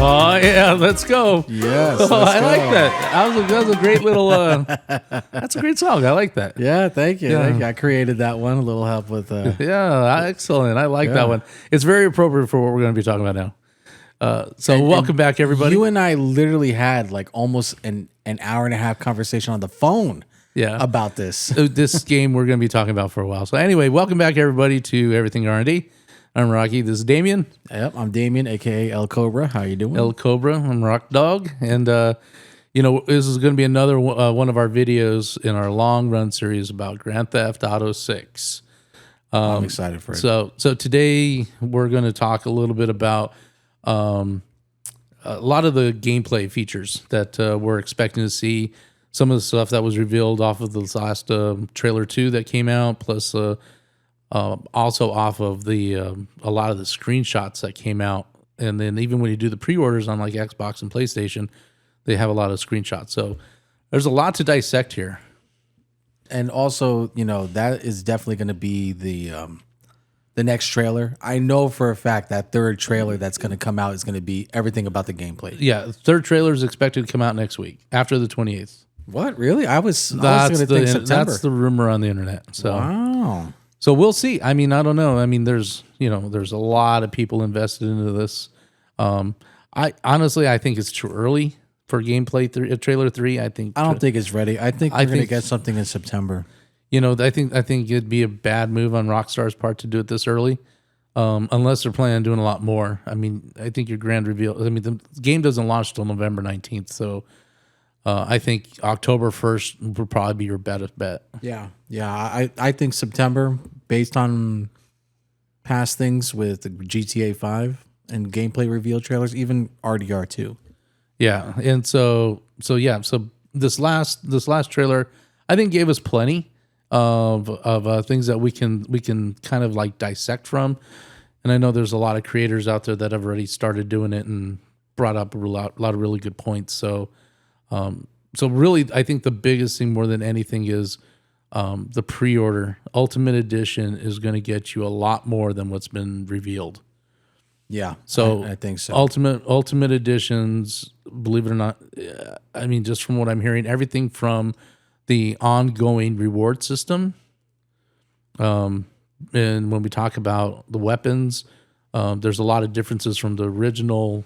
Oh yeah, let's go. Yes, I like that. That was a great little. That's a great song. I like that. Yeah, thank you. Yeah. Thank you. I created that one. A little help with. Yeah, excellent. I like Yeah. that one. It's very appropriate for what we're going to be talking about now. So welcome back, everybody. You and I literally had like almost an hour and a half conversation on the phone. Yeah. About this. This game we're going to be talking about for a while. So anyway, welcome back, everybody, to Everything R&D. I'm Rocky. This is Damien. Yep, I'm Damien, aka El Cobra. How you doing? El Cobra. I'm Rock Dog, and this is going to be another one of our videos in our long run series about Grand Theft Auto 6. I'm excited for it. So today we're going to talk a little bit about a lot of the gameplay features that we're expecting to see. Some of the stuff that was revealed off of the last trailer 2 that came out, plus also off of the a lot of the screenshots that came out. And then even when you do the pre-orders on like Xbox and PlayStation, they have a lot of screenshots. So there's a lot to dissect here. And also, that is definitely going to be the next trailer. I know for a fact that third trailer that's going to come out is going to be everything about the gameplay. Yeah, the third trailer is expected to come out next week, after the 28th. What? Really? I was going to think September. That's the rumor on the internet. So. Wow. So we'll see. I mean, I don't know. I mean, there's a lot of people invested into this. I think it's too early for gameplay trailer 3. I don't think it's ready. I think we're going to get something in September. I think it'd be a bad move on Rockstar's part to do it this early, unless they're planning on doing a lot more. I mean, I think your grand reveal. I mean, the game doesn't launch till November 19th, so I think October 1st would probably be your best bet. Yeah. I think September, based on past things with the GTA 5 and gameplay reveal trailers, even RDR 2. Yeah, and so this last trailer, I think, gave us plenty of things that we can kind of like dissect from, and I know there's a lot of creators out there that have already started doing it and brought up a lot of really good points. So really, I think the biggest thing more than anything is the pre-order. Ultimate Edition is going to get you a lot more than what's been revealed. Yeah, so I think so. Ultimate Editions, believe it or not, I mean, just from what I'm hearing, everything from the ongoing reward system, and when we talk about the weapons, there's a lot of differences from the original,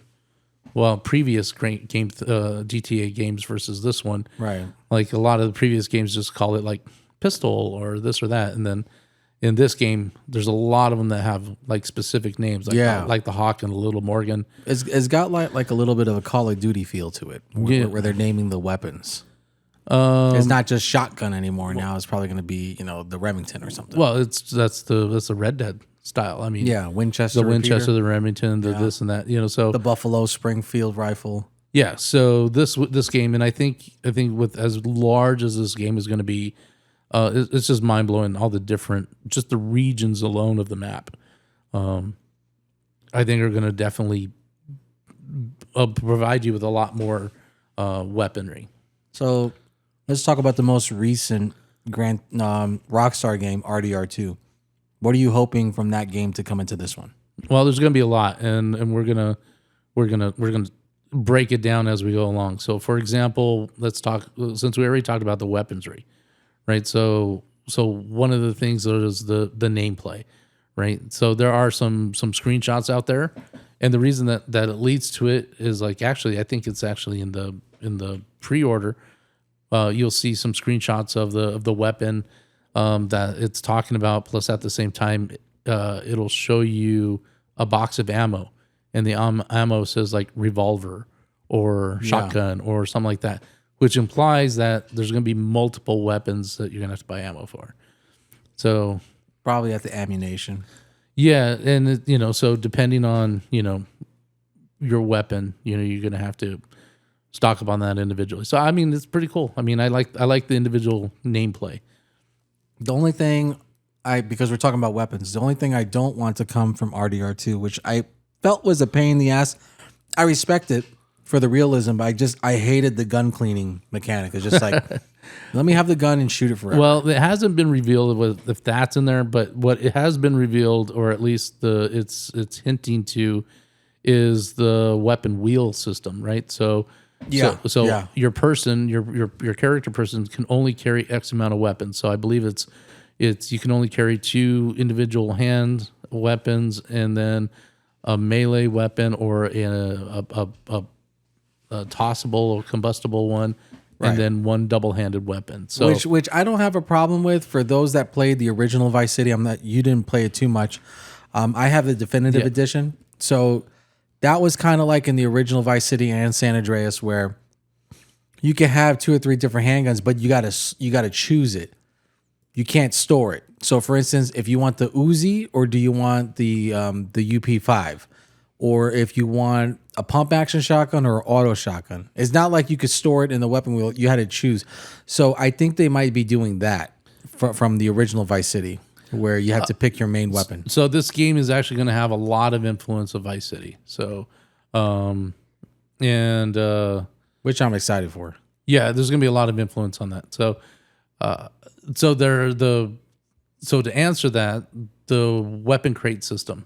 previous game GTA games versus this one. Right. Like a lot of the previous games just call it like pistol or this or that, and then in this game, there's a lot of them that have like specific names, like the Hawk and the Little Morgan. It's got like a little bit of a Call of Duty feel to it, where they're naming the weapons. It's not just shotgun anymore. Now it's probably going to be the Remington or something. Well, that's the Red Dead style. I mean, Winchester, the Winchester, the Remington, this and that. So the Buffalo Springfield rifle. Yeah. So this game, and I think with as large as this game is going to be. It's just mind blowing. All the just the regions alone of the map, I think are going to definitely provide you with a lot more weaponry. So let's talk about the most recent Rockstar game, RDR 2. What are you hoping from that game to come into this one? Well, there's going to be a lot, and we're gonna break it down as we go along. So, for example, let's talk, since we already talked about the weaponry. Right, so one of the things is the nameplay, right? So there are some screenshots out there, and the reason that it leads to it is I think it's actually in the pre-order. You'll see some screenshots of the weapon that it's talking about. Plus, at the same time, it'll show you a box of ammo, and the ammo says like revolver or shotgun or something like that, which implies that there's going to be multiple weapons that you're going to have to buy ammo for. So probably at the ammunition. Yeah, and so depending on your weapon, you're going to have to stock up on that individually. So I mean, it's pretty cool. I mean, I like the individual nameplay. The only thing because we're talking about weapons, the only thing I don't want to come from RDR2, which I felt was a pain in the ass. I respect it for the realism, but I hated the gun cleaning mechanic. It's just like, let me have the gun and shoot it forever. Well, it hasn't been revealed if that's in there, but what it has been revealed, or at least it's hinting to, is the weapon wheel system, right? So Yeah. your person, your character person can only carry X amount of weapons. So I believe it's you can only carry 2 individual hand weapons and then a melee weapon or a tossable or combustible one, Right. and then 1 double-handed weapon. So which I don't have a problem with for those that played the original Vice City. You didn't play it too much. I have the definitive edition, so that was kind of like in the original Vice City and San Andreas, where you can have 2 or 3 different handguns, but you gotta choose it. You can't store it. So, for instance, if you want the Uzi or do you want the UP5, or if you want a pump action shotgun or auto shotgun, it's not like you could store it in the weapon wheel. You had to choose. So, I think they might be doing that from the original Vice City, where you have to pick your main weapon. So this game is actually going to have a lot of influence of Vice City. So, Which I'm excited for. yeah, there's going to be a lot of influence on that. So, so to answer that, the weapon crate system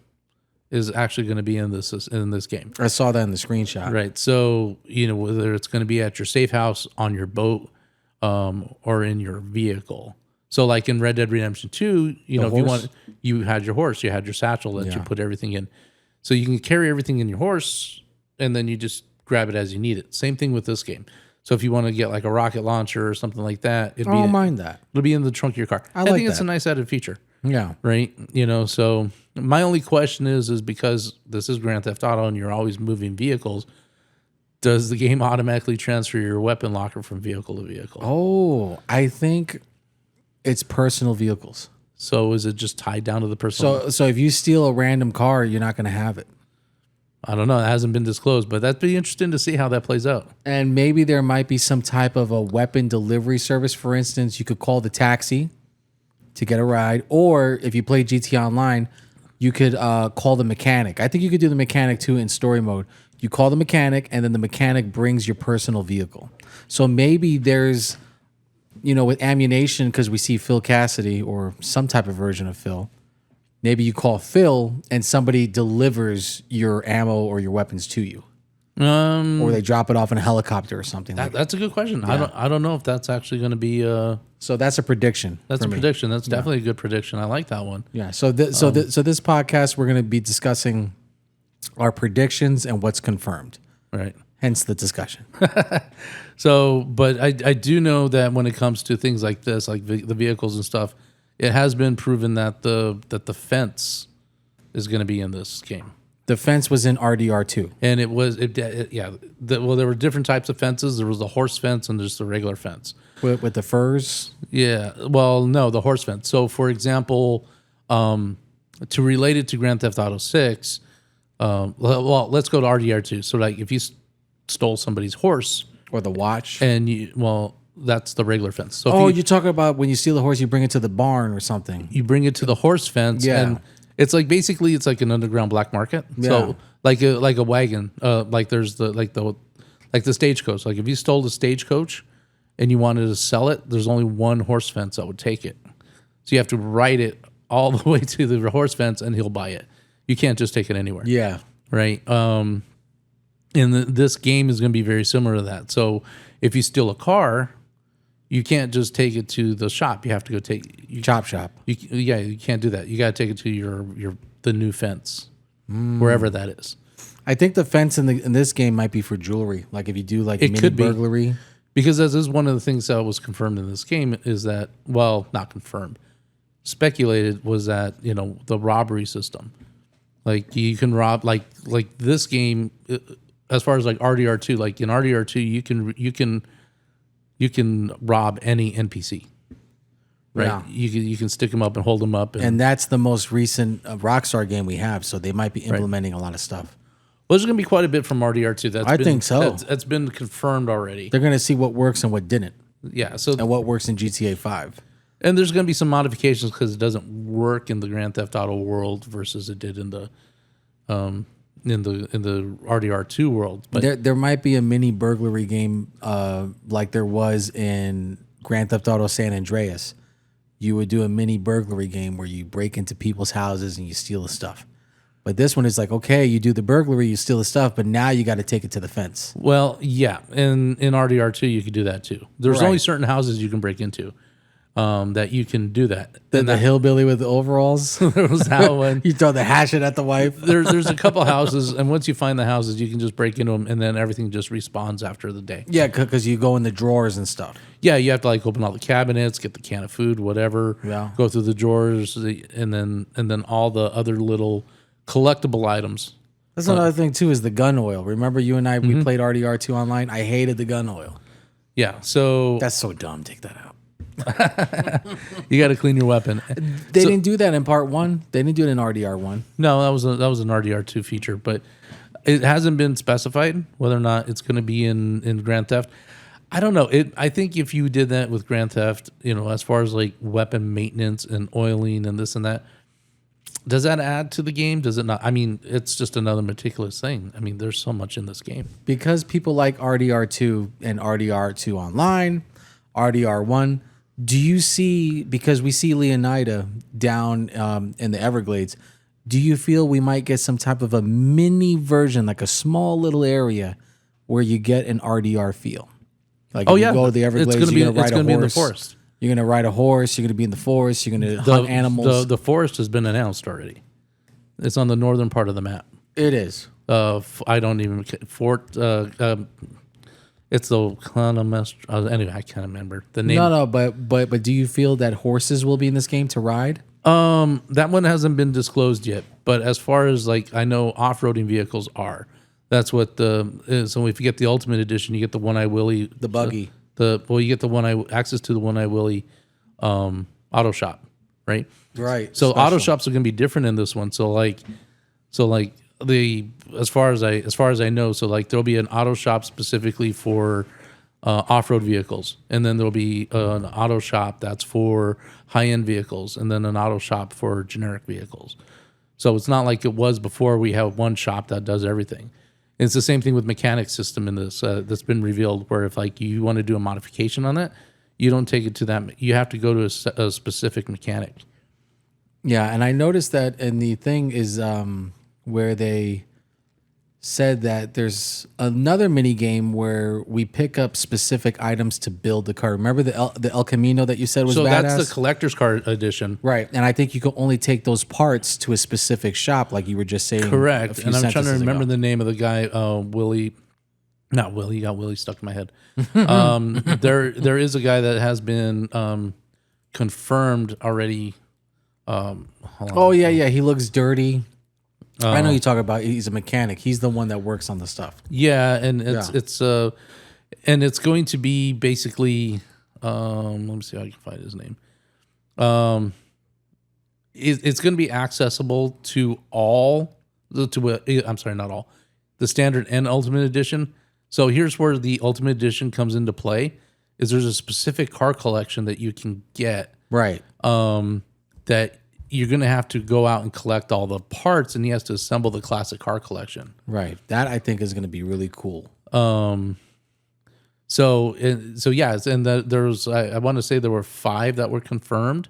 is actually going to be in this game. I saw that in the screenshot. Right. So, whether it's going to be at your safe house, on your boat, or in your vehicle. So like in Red Dead Redemption 2, if you had your horse, you had your satchel that you put everything in. So you can carry everything in your horse and then you just grab it as you need it. Same thing with this game. So if you want to get like a rocket launcher or something like that, I don't mind that. It'll be in the trunk of your car. I think it's a nice added feature. Yeah. Right. So my only question is because this is Grand Theft Auto and you're always moving vehicles, does the game automatically transfer your weapon locker from vehicle to vehicle? Oh, I think it's personal vehicles. So is it just tied down to the personal? So if you steal a random car, you're not going to have it. I don't know. It hasn't been disclosed, but that'd be interesting to see how that plays out. And maybe there might be some type of a weapon delivery service. For instance, you could call the taxi to get a ride. Or if you play GT Online, you could call the mechanic. I think you could do the mechanic too in story mode. You call the mechanic and then the mechanic brings your personal vehicle. So maybe there's, with ammunition, because we see Phil Cassidy or some type of version of Phil, maybe you call Phil and somebody delivers your ammo or your weapons to you. Or they drop it off in a helicopter or something like that. That's a good question. Yeah. I don't know if that's actually going to be so that's a prediction. That's a prediction. That's definitely a good prediction. I like that one. Yeah. So this podcast we're going to be discussing our predictions and what's confirmed. Right. Hence the discussion. So, but I do know that when it comes to things like this, like the vehicles and stuff, it has been proven that the fence is going to be in this game. The fence was in RDR2. And it was, there were different types of fences. There was the horse fence and there's the regular fence. With the furs? Yeah. Well, no, the horse fence. So, for example, to relate it to Grand Theft Auto 6, well, let's go to RDR2. So, like, if you stole somebody's horse. Or the watch. And that's the regular fence. So you're talking about when you steal a horse, you bring it to the barn or something. You bring it to the horse fence. Yeah. And it's like basically it's like an underground black market. Yeah. So like a wagon, like there's the stagecoach. Like if you stole the stagecoach and you wanted to sell it, there's only one horse fence that would take it. So you have to ride it all the way to the horse fence and he'll buy it. You can't just take it anywhere. Yeah. Right. And this game is going to be very similar to that. So if you steal a car, you can't just take it to the shop. You have to go chop shop. You can't do that. You got to take it to the new fence, wherever that is. I think the fence in this game might be for jewelry. Like if you do like mini burglary. Because this is one of the things that was confirmed in this game is that, well, not confirmed, speculated was that, the robbery system. Like you can rob like this game. As far as like RDR2, like in RDR2, you can rob any NPC, right? Yeah. You can stick them up and hold them up, and that's the most recent Rockstar game we have. So they might be implementing a lot of stuff. Well, there's going to be quite a bit from RDR2. I think so. That's been confirmed already. They're going to see what works and what didn't. Yeah. So and what works in GTA 5. And there's going to be some modifications because it doesn't work in the Grand Theft Auto world versus it did in the RDR2 world. But there might be a mini burglary game like there was in Grand Theft Auto San Andreas. You would do a mini burglary game where you break into people's houses and you steal the stuff. But this one is like, okay, you do the burglary, you steal the stuff, but now you got to take it to the fence. Well, yeah, in RDR2 you could do that too. There's only certain houses you can break into that you can do that. The hillbilly with the overalls. There was that one. You throw the hatchet at the wife. There's a couple houses, and once you find the houses, you can just break into them, and then everything just respawns after the day. Yeah, because you go in the drawers and stuff. Yeah, you have to like open all the cabinets, get the can of food, whatever. Yeah. Go through the drawers, and then all the other little collectible items. That's another thing too, is the gun oil. Remember you and I, we played RDR2 online? I hated the gun oil. Yeah, so That's so dumb. Take that out. you got to clean your weapon. They didn't do that in part 1. They didn't do it in RDR1. No, that was an RDR2 feature, but it hasn't been specified whether or not it's going to be in Grand Theft. I don't know. I think if you did that with Grand Theft, as far as like weapon maintenance and oiling and this and that, does that add to the game? Does it not? I mean, it's just another meticulous thing. I mean, there's so much in this game. Because people like RDR2 and RDR2 Online, RDR1, do you see, because we see Leonida down in the Everglades, do you feel we might get some type of a mini version, like a small little area where you get an RDR feel? Like you go to the Everglades, you're going to ride a horse. Be in the forest. You're going to ride a horse. You're going to be in the forest. You're going to hunt animals. The forest has been announced already. It's on the northern part of the map. It is. I don't even Fort. It's the anyway, I can't remember the name. No, but do you feel that horses will be in this game to ride? That one hasn't been disclosed yet. But as far as like I know, off-roading vehicles are. That's what so if you get the Ultimate Edition, you get the One Eye Willie, The buggy. You get the access to the One Eye Willie, auto shop, right? Right. So special. auto shops are going to be different in this one. So like as far as I know, so like there'll be an auto shop specifically for off-road vehicles, and then there'll be an auto shop that's for high-end vehicles, and then an auto shop for generic vehicles. So it's not like it was before. We have one shop that does everything. It's the same thing with mechanic system in this that's been revealed, where if like you want to do a modification on that, you don't take it to that. You have to go to a specific mechanic. Yeah, and I noticed that, and the thing is where they said that there's another mini game where we pick up specific items to build the car. Remember the El Camino that you said was badass? That's the collector's card edition. Right, and I think you can only take those parts to a specific shop, like you were just saying. Correct, and I'm trying to remember the name of the guy, Willie. Not Willie, got Willie stuck in my head. There is a guy that has been confirmed already. Oh, yeah, he looks dirty. I know you talk about. He's a mechanic. He's the one that works on the stuff. Yeah, and it's going to be basically. Let me see how I can find his name. It's going to be accessible to all. I'm sorry, not all. The standard and Ultimate Edition. So here's where the Ultimate Edition comes into play. Is there's a specific car collection that you can get. Right. That you're going to have to go out and collect all the parts, and he has to assemble the classic car collection. Right. That I think is going to be really cool. So yes, and there's I want to say there were 5 that were confirmed,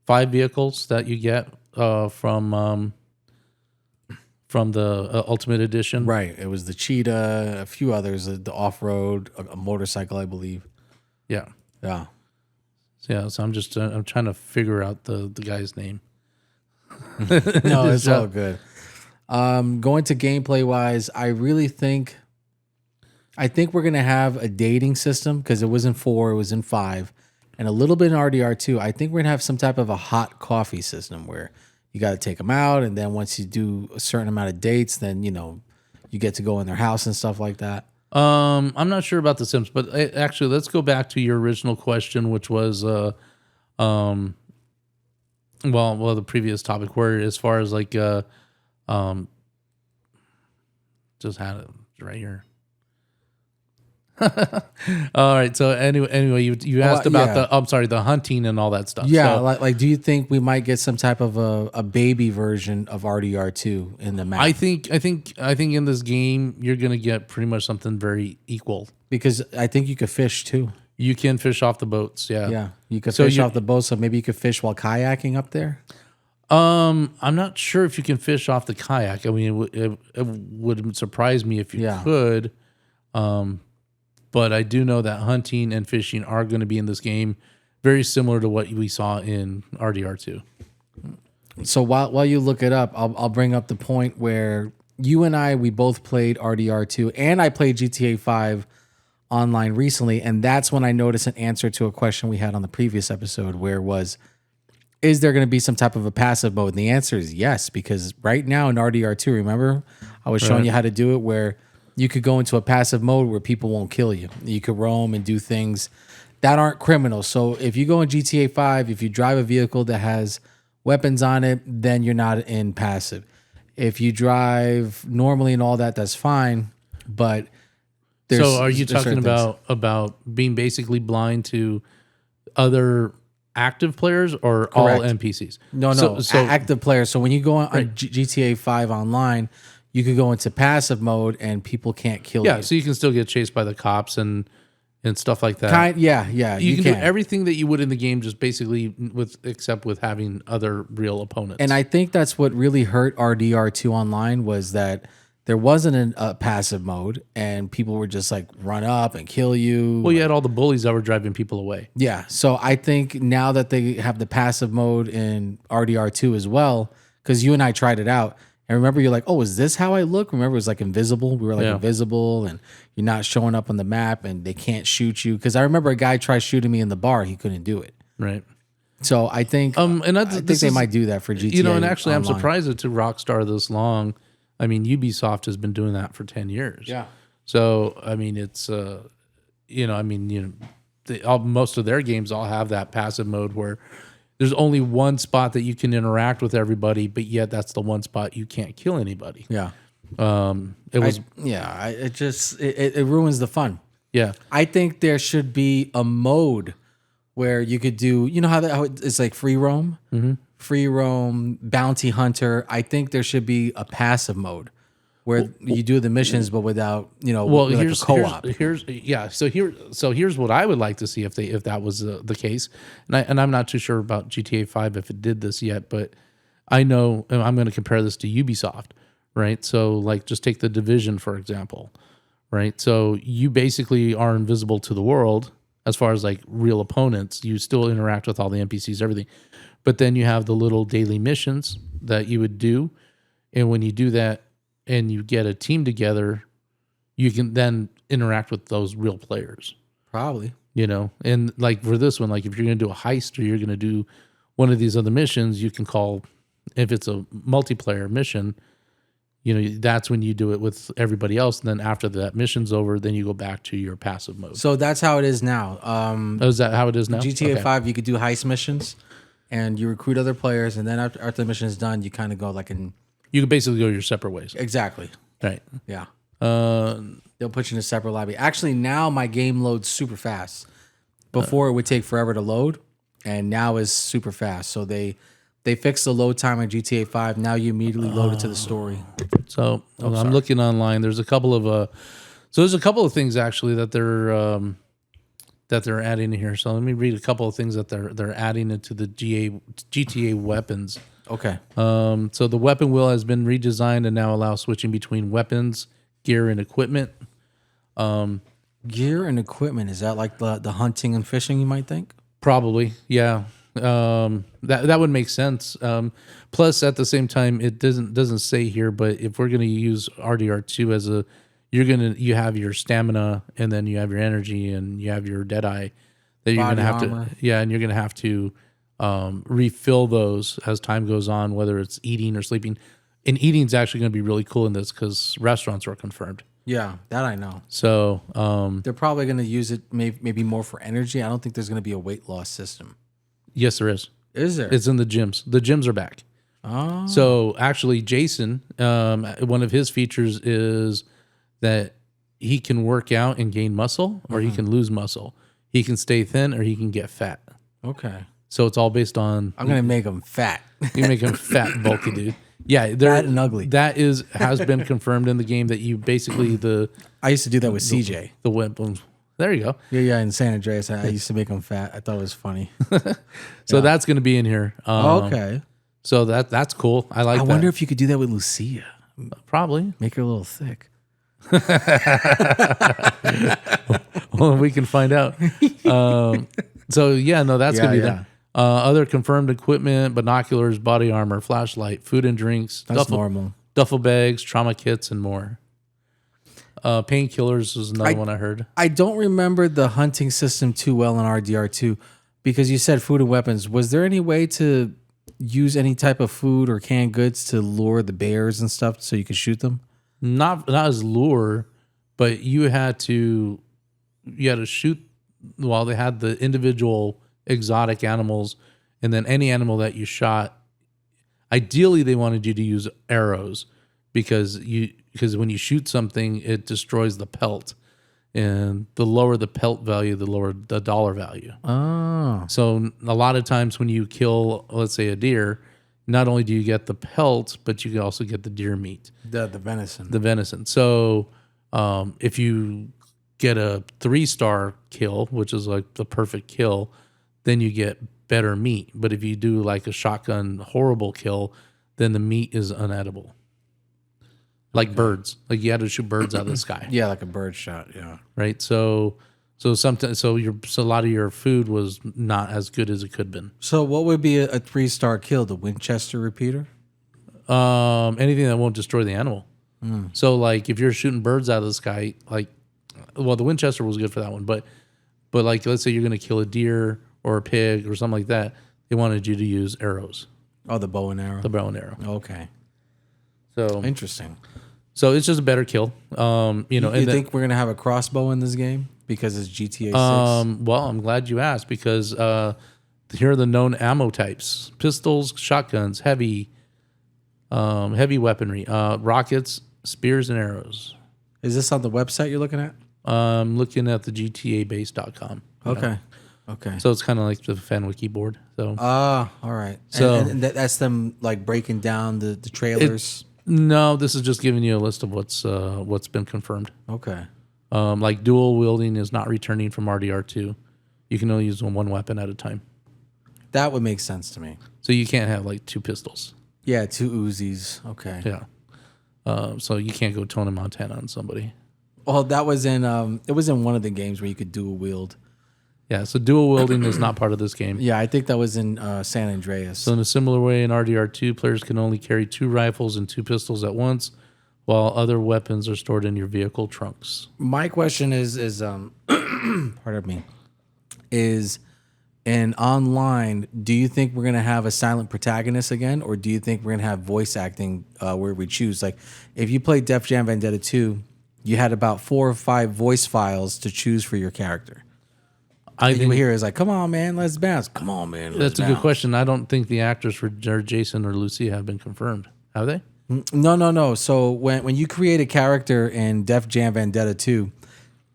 5 vehicles that you get from the Ultimate Edition. Right. It was the Cheetah, a few others, the off-road, a motorcycle, I believe. Yeah. Yeah. Yeah. So I'm trying to figure out the guy's name. No, it's all good. Going to gameplay wise, I think we're gonna have a dating system, because it was in 4, it was in 5, and a little bit in RDR2. I think we're gonna have some type of a hot coffee system where you got to take them out, and then once you do a certain amount of dates, then you get to go in their house and stuff like that. I'm not sure about the Sims, but actually, let's go back to your original question, which was the previous topic, where as far as like just had it right here. All right. So anyway, you asked about the hunting and all that stuff. Yeah. So, like, do you think we might get some type of a baby version of RDR2 in the map? I think in this game you're gonna get pretty much something very equal, because I think you could fish too. You can fish off the boats. Yeah. Yeah. You could fish off the boat, so maybe you could fish while kayaking up there. I'm not sure if you can fish off the kayak. I mean, it would surprise me if you Yeah. could. But I do know that hunting and fishing are going to be in this game, very similar to what we saw in RDR2. So while you look it up, I'll bring up the point where you and we both played RDR2, and I played GTA 5 online recently, and that's when I noticed an answer to a question we had on the previous episode, where it was, is there going to be some type of a passive mode? And the answer is yes, because right now in RDR2, remember, I was showing you how to do it, where you could go into a passive mode where people won't kill you. You could roam and do things that aren't criminal. So if you go in GTA 5, if you drive a vehicle that has weapons on it, then you're not in passive. If you drive normally and all that, that's fine. But so are you talking about being basically blind to other active players or all NPCs? No, active players. So when you go on GTA 5 online, you could go into passive mode and people can't kill you. Yeah, so you can still get chased by the cops and stuff like that. You can do everything that you would in the game, just basically except with having other real opponents. And I think that's what really hurt RDR2 online, was that there wasn't a passive mode, and people were just like run up and kill you. Well, you had all the bullies that were driving people away. Yeah, so I think now that they have the passive mode in RDR2 as well, because you and I tried it out. And remember, you're like, oh, is this how I look? Remember, it was like invisible. We were like invisible, and you're not showing up on the map, and they can't shoot you. Because I remember a guy tried shooting me in the bar. He couldn't do it. Right. So I think I think they might do that for GTA. And actually, online. I'm surprised it took Rockstar this long. I mean, Ubisoft has been doing that for 10 years. Yeah. So, I mean, it's, most of their games all have that passive mode where there's only one spot that you can interact with everybody, but yet that's the one spot you can't kill anybody. Yeah. It ruins the fun. Yeah. I think there should be a mode where you could do, you know how it's like free roam? Mm-hmm. Free roam, bounty hunter. I think there should be a passive mode where you do the missions, but without, here's a co-op. So here's what I would like to see if that was the case. And I'm not too sure about GTA 5 if it did this yet, but I know, and I'm going to compare this to Ubisoft, right? So like just take The Division, for example, right? So you basically are invisible to the world as far as like real opponents. You still interact with all the NPCs, everything. But then you have the little daily missions that you would do. And when you do that and you get a team together, you can then interact with those real players. Probably. And like for this one, like if you're going to do a heist or you're going to do one of these other missions, you can call, if it's a multiplayer mission, that's when you do it with everybody else. And then after that mission's over, then you go back to your passive mode. So that's how it is now. Is that how it is now? GTA 5, you could do heist missions and you recruit other players. And then after the mission is done, you kind of go like in... You can basically go your separate ways. Exactly. Right. Yeah. They'll put you in a separate lobby. Actually, now my game loads super fast. Before it would take forever to load, and now is super fast. So they fixed the load time on GTA 5. Now you immediately load it to the story. So I'm looking online. There's a couple of things actually that they're adding in here. So let me read a couple of things that they're adding into the GTA weapons. Okay. So the weapon wheel has been redesigned and now allows switching between weapons, gear, and equipment. Gear and equipment, is that like the hunting and fishing, you might think? Probably, yeah. That would make sense. Plus, at the same time, it doesn't say here, but if we're going to use RDR2 as you have your stamina, and then you have your energy, and you have your Deadeye that you're going to have armor. and you're going to have to refill those as time goes on, whether it's eating or sleeping. And eating's actually going to be really cool in this because restaurants were confirmed. Yeah, that I know. So they're probably going to use it maybe more for energy. I don't think there's going to be a weight loss system. Yes, there is. Is there? It's in the gyms. The gyms are back. Oh. So actually, Jason, one of his features is that he can work out and gain muscle, or he can lose muscle. He can stay thin, or he can get fat. Okay. So it's all based on. I'm gonna make him fat. You make him fat and bulky, dude. Yeah, fat and ugly. That has been confirmed in the game that you basically I used to do that with CJ. The weapons. There you go. Yeah. In San Andreas, I used to make him fat. I thought it was funny. So that's going to be in here. Okay. So that's cool. I like I that. wonder if you could do that with Lucia. Probably. Make her a little thick. Well, we can find out. So yeah, no, that's gonna be that. Other confirmed equipment: binoculars, body armor, flashlight, food and drinks, That's normal. duffel bags, trauma kits, and more. Painkillers is another one I heard. I don't remember the hunting system too well in RDR2 because you said food and weapons. Was there any way to use any type of food or canned goods to lure the bears and stuff so you could shoot them? Not as lure, but you had to shoot. Well, they had the individual exotic animals, and then any animal that you shot. Ideally, they wanted you to use arrows because when you shoot something, it destroys the pelt, and the lower the pelt value, the lower the dollar value. Oh, So a lot of times when you kill, let's say, a deer, not only do you get the pelt, but you can also get the deer meat, the venison. the venison. So if you get a 3-star kill, which is like the perfect kill, then you get better meat. But if you do like a shotgun horrible kill, then the meat is unedible. Like birds, like you had to shoot birds out of the sky, Yeah, like a bird shot. Yeah. right? So sometimes, so a lot of your food was not as good as it could have been. So what would be a 3-star kill? The Winchester repeater? Anything that won't destroy the animal. So like if you're shooting birds out of the sky, like, well, the Winchester was good for that one, but like let's say you're going to kill a deer or a pig or something like that, they wanted you to use arrows, Oh, the bow and arrow. the bow and arrow. Okay. So Interesting. it's just a better kill. You know, You think we're going to have a crossbow in this game because it's GTA 6? well, I'm glad you asked because here are the known ammo types: pistols, shotguns, heavy weaponry, rockets, spears, and arrows. Is this on the website you're looking at? Looking at the GTAbase.com. Okay. Okay. So it's kind of like the FanWiki board. So All right. So- and that's them like breaking down the trailers. no, this is just giving you a list of what's been confirmed. Okay. Like dual wielding is not returning from RDR2. You can only use one weapon at a time. That would make sense to me. So you can't have like 2 pistols. Yeah, 2 Uzis. Okay. Yeah. So you can't go Tony Montana on somebody. Well, that was in it was in one of the games where you could dual wield. Yeah. So dual wielding is not part of this game. Yeah, I think that was in San Andreas. So in a similar way, in RDR2, players can only carry 2 rifles and 2 pistols at once, while other weapons are stored in your vehicle trunks. My question is pardon me, is in online, do you think we're gonna have a silent protagonist again, or do you think we're gonna have voice acting where we choose? Like, if you played Def Jam Vendetta 2, you had about 4 or 5 voice files to choose for your character. I You think would hear is like, "Come on, man, let's bounce. Come on, man, let's that's a bounce." good question. I don't think the actors for Jason or Lucy have been confirmed. Have they? No. So when you create a character in Def Jam Vendetta 2,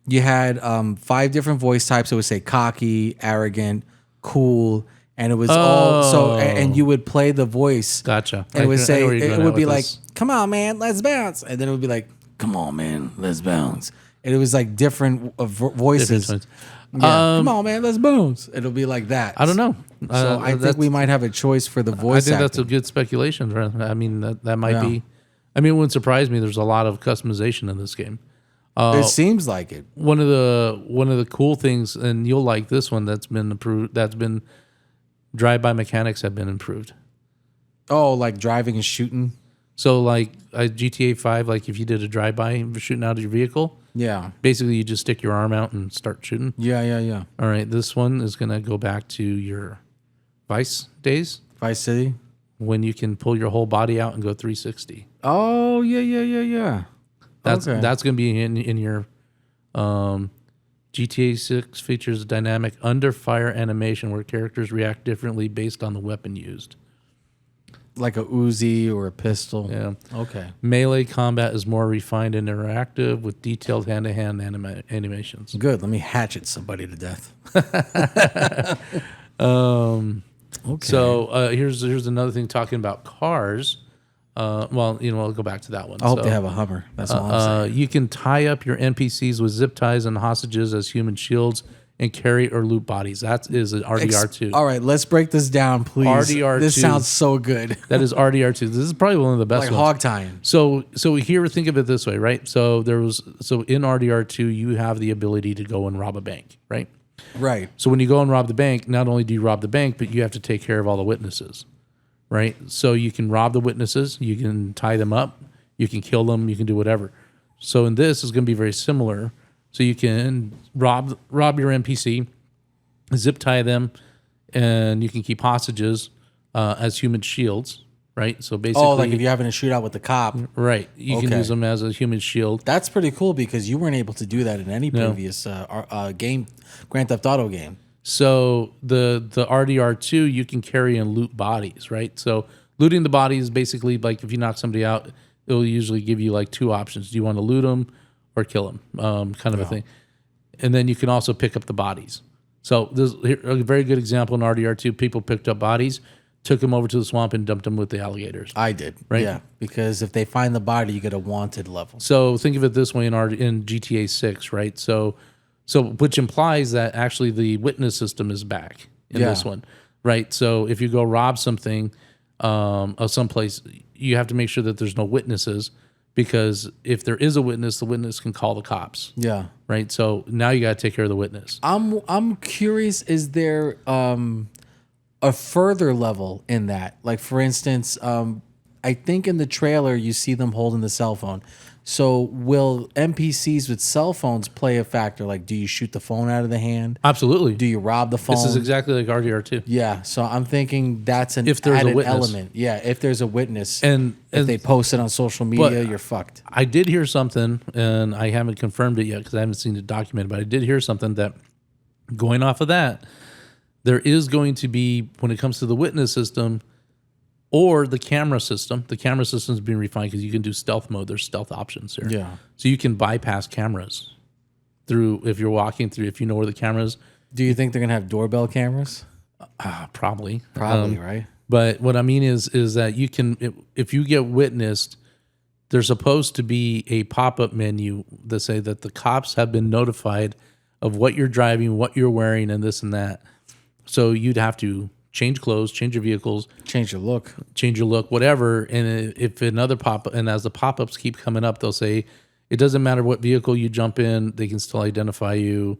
you had 5 different voice types. It would say cocky, arrogant, cool, and it was all so. And you would play the voice. Gotcha. And it would say it would be like, this. "Come on, man, let's bounce," and then it would be like, "Come on, man, let's bounce." And it was like different voices. Different tones. Yeah. Come on, man, let's bounce. It'll be like that. I don't know. So I think we might have a choice for the I voice. think that's a acting. good speculation. Right? I mean, that might be. I mean, it wouldn't surprise me. There's a lot of customization in this game. It seems like it. One of the cool things, and you'll like this one that's been improved. That's been drive-by mechanics have been improved. Oh, like driving and shooting. So like GTA 5, like if you did a drive-by shooting out of your vehicle, Yeah. basically you just stick your arm out and start shooting. Yeah. All right, this one is going to go back to your Vice days Vice City. when you can pull your whole body out and go 360. Oh, yeah. That's Okay. that's going to be in your GTA 6 features a dynamic under fire animation where characters react differently based on the weapon used. Like a Uzi or a pistol. Yeah. Okay. Melee combat is more refined and interactive with detailed hand-to-hand animations. Good. Let me hatchet somebody to death. Okay. So here's another thing talking about cars. Well, I'll go back to that one. I hope they have a Hummer. That's all I'm saying. You can tie up your NPCs with zip ties and hostages as human shields and carry or loot bodies. That is an RDR2. All right, let's break this down, please. RDR2. This sounds so good. That is RDR2. This is probably one of the best Like ones. hog tying. So here, think of it this way, right? So in RDR2, you have the ability to go and rob a bank, right? Right. So when you go and rob the bank, not only do you rob the bank, but you have to take care of all the witnesses, right? So you can rob the witnesses, you can tie them up, you can kill them, you can do whatever. So in this, it's going to be very similar. So you can rob your NPC, zip tie them, and you can keep hostages as human shields, right? So basically, Oh, like if you're having a shootout with the cop. right, you can use them as a human shield. That's pretty cool because you weren't able to do that in any previous game, Grand Theft Auto game. So the RDR2, you can carry and loot bodies, right? So looting the bodies, basically, like if you knock somebody out, it'll usually give you like two options. Do you want to loot them or kill them? Kind of a thing. And then you can also pick up the bodies. So there's a very good example in RDR2. People picked up bodies, took them over to the swamp, and dumped them with the alligators. I did, Right? Yeah, because if they find the body, you get a wanted level. So think of it this way in GTA 6, right? So which implies that actually the witness system is back in this one, right? So if you go rob something of someplace, you have to make sure that there's no witnesses, because if there is a witness, the witness can call the cops. Yeah. Right. So now you got to take care of the witness. I'm curious, is there a further level in that? Like, for instance, I think in the trailer you see them holding the cell phone. So will NPCs with cell phones play a factor? Like, do you shoot the phone out of the hand? Absolutely. Do you rob the phone? This is exactly like RDR2. Yeah, so I'm thinking that's an If there's a added witness. element. Yeah, if there's a witness, And if they post it on social media, you're fucked. I did hear something, and I haven't confirmed it yet because I haven't seen it documented, but I did hear something that going off of that, there is going to be, when it comes to the witness system or the camera system is being refined because you can do stealth mode. There's stealth options here. Yeah. So you can bypass cameras through, if you're walking through, if you know where the camera is, Do you think they're gonna have doorbell cameras? probably. Probably, right? But what I mean is that you can, if you get witnessed, there's supposed to be a pop-up menu that say that the cops have been notified of what you're driving, what you're wearing, and this and that. So you'd have to change clothes, change your vehicles, Change your look. change your look, whatever. And if another pop-up, and as the pop-ups keep coming up, they'll say, it doesn't matter what vehicle you jump in, they can still identify you,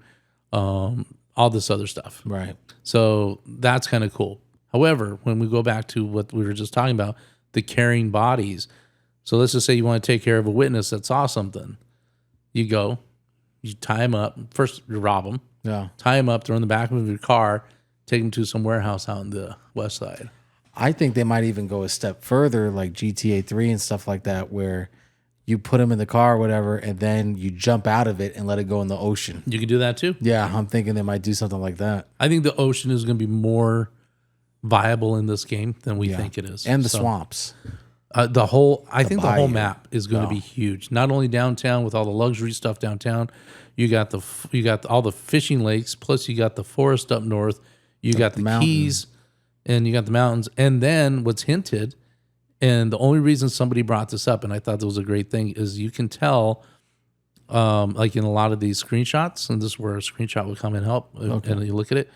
all this other stuff. Right. So that's kind of cool. However, when we go back to what we were just talking about, the carrying bodies. So let's just say you want to take care of a witness that saw something. You go, you tie them up. First, you rob them. Yeah. Tie them up, throw them in the back of your car, take them to some warehouse out in the west side. I think they might even go a step further, like GTA 3 and stuff like that, where you put them in the car or whatever, and then you jump out of it and let it go in the ocean. You can do that too. Yeah, I'm thinking they might do something like that. I think the ocean is going to be more viable in this game than we think it is. And the So, swamps. I think the whole bayou. map is going to be huge. Not only downtown with all the luxury stuff downtown, you got all the fishing lakes, plus you got the forest up north, you got the keys, and you got the mountains. And then what's hinted, and the only reason somebody brought this up, and I thought that was a great thing, is you can tell, like in a lot of these screenshots, and this is where a screenshot will come and help, and you look at it.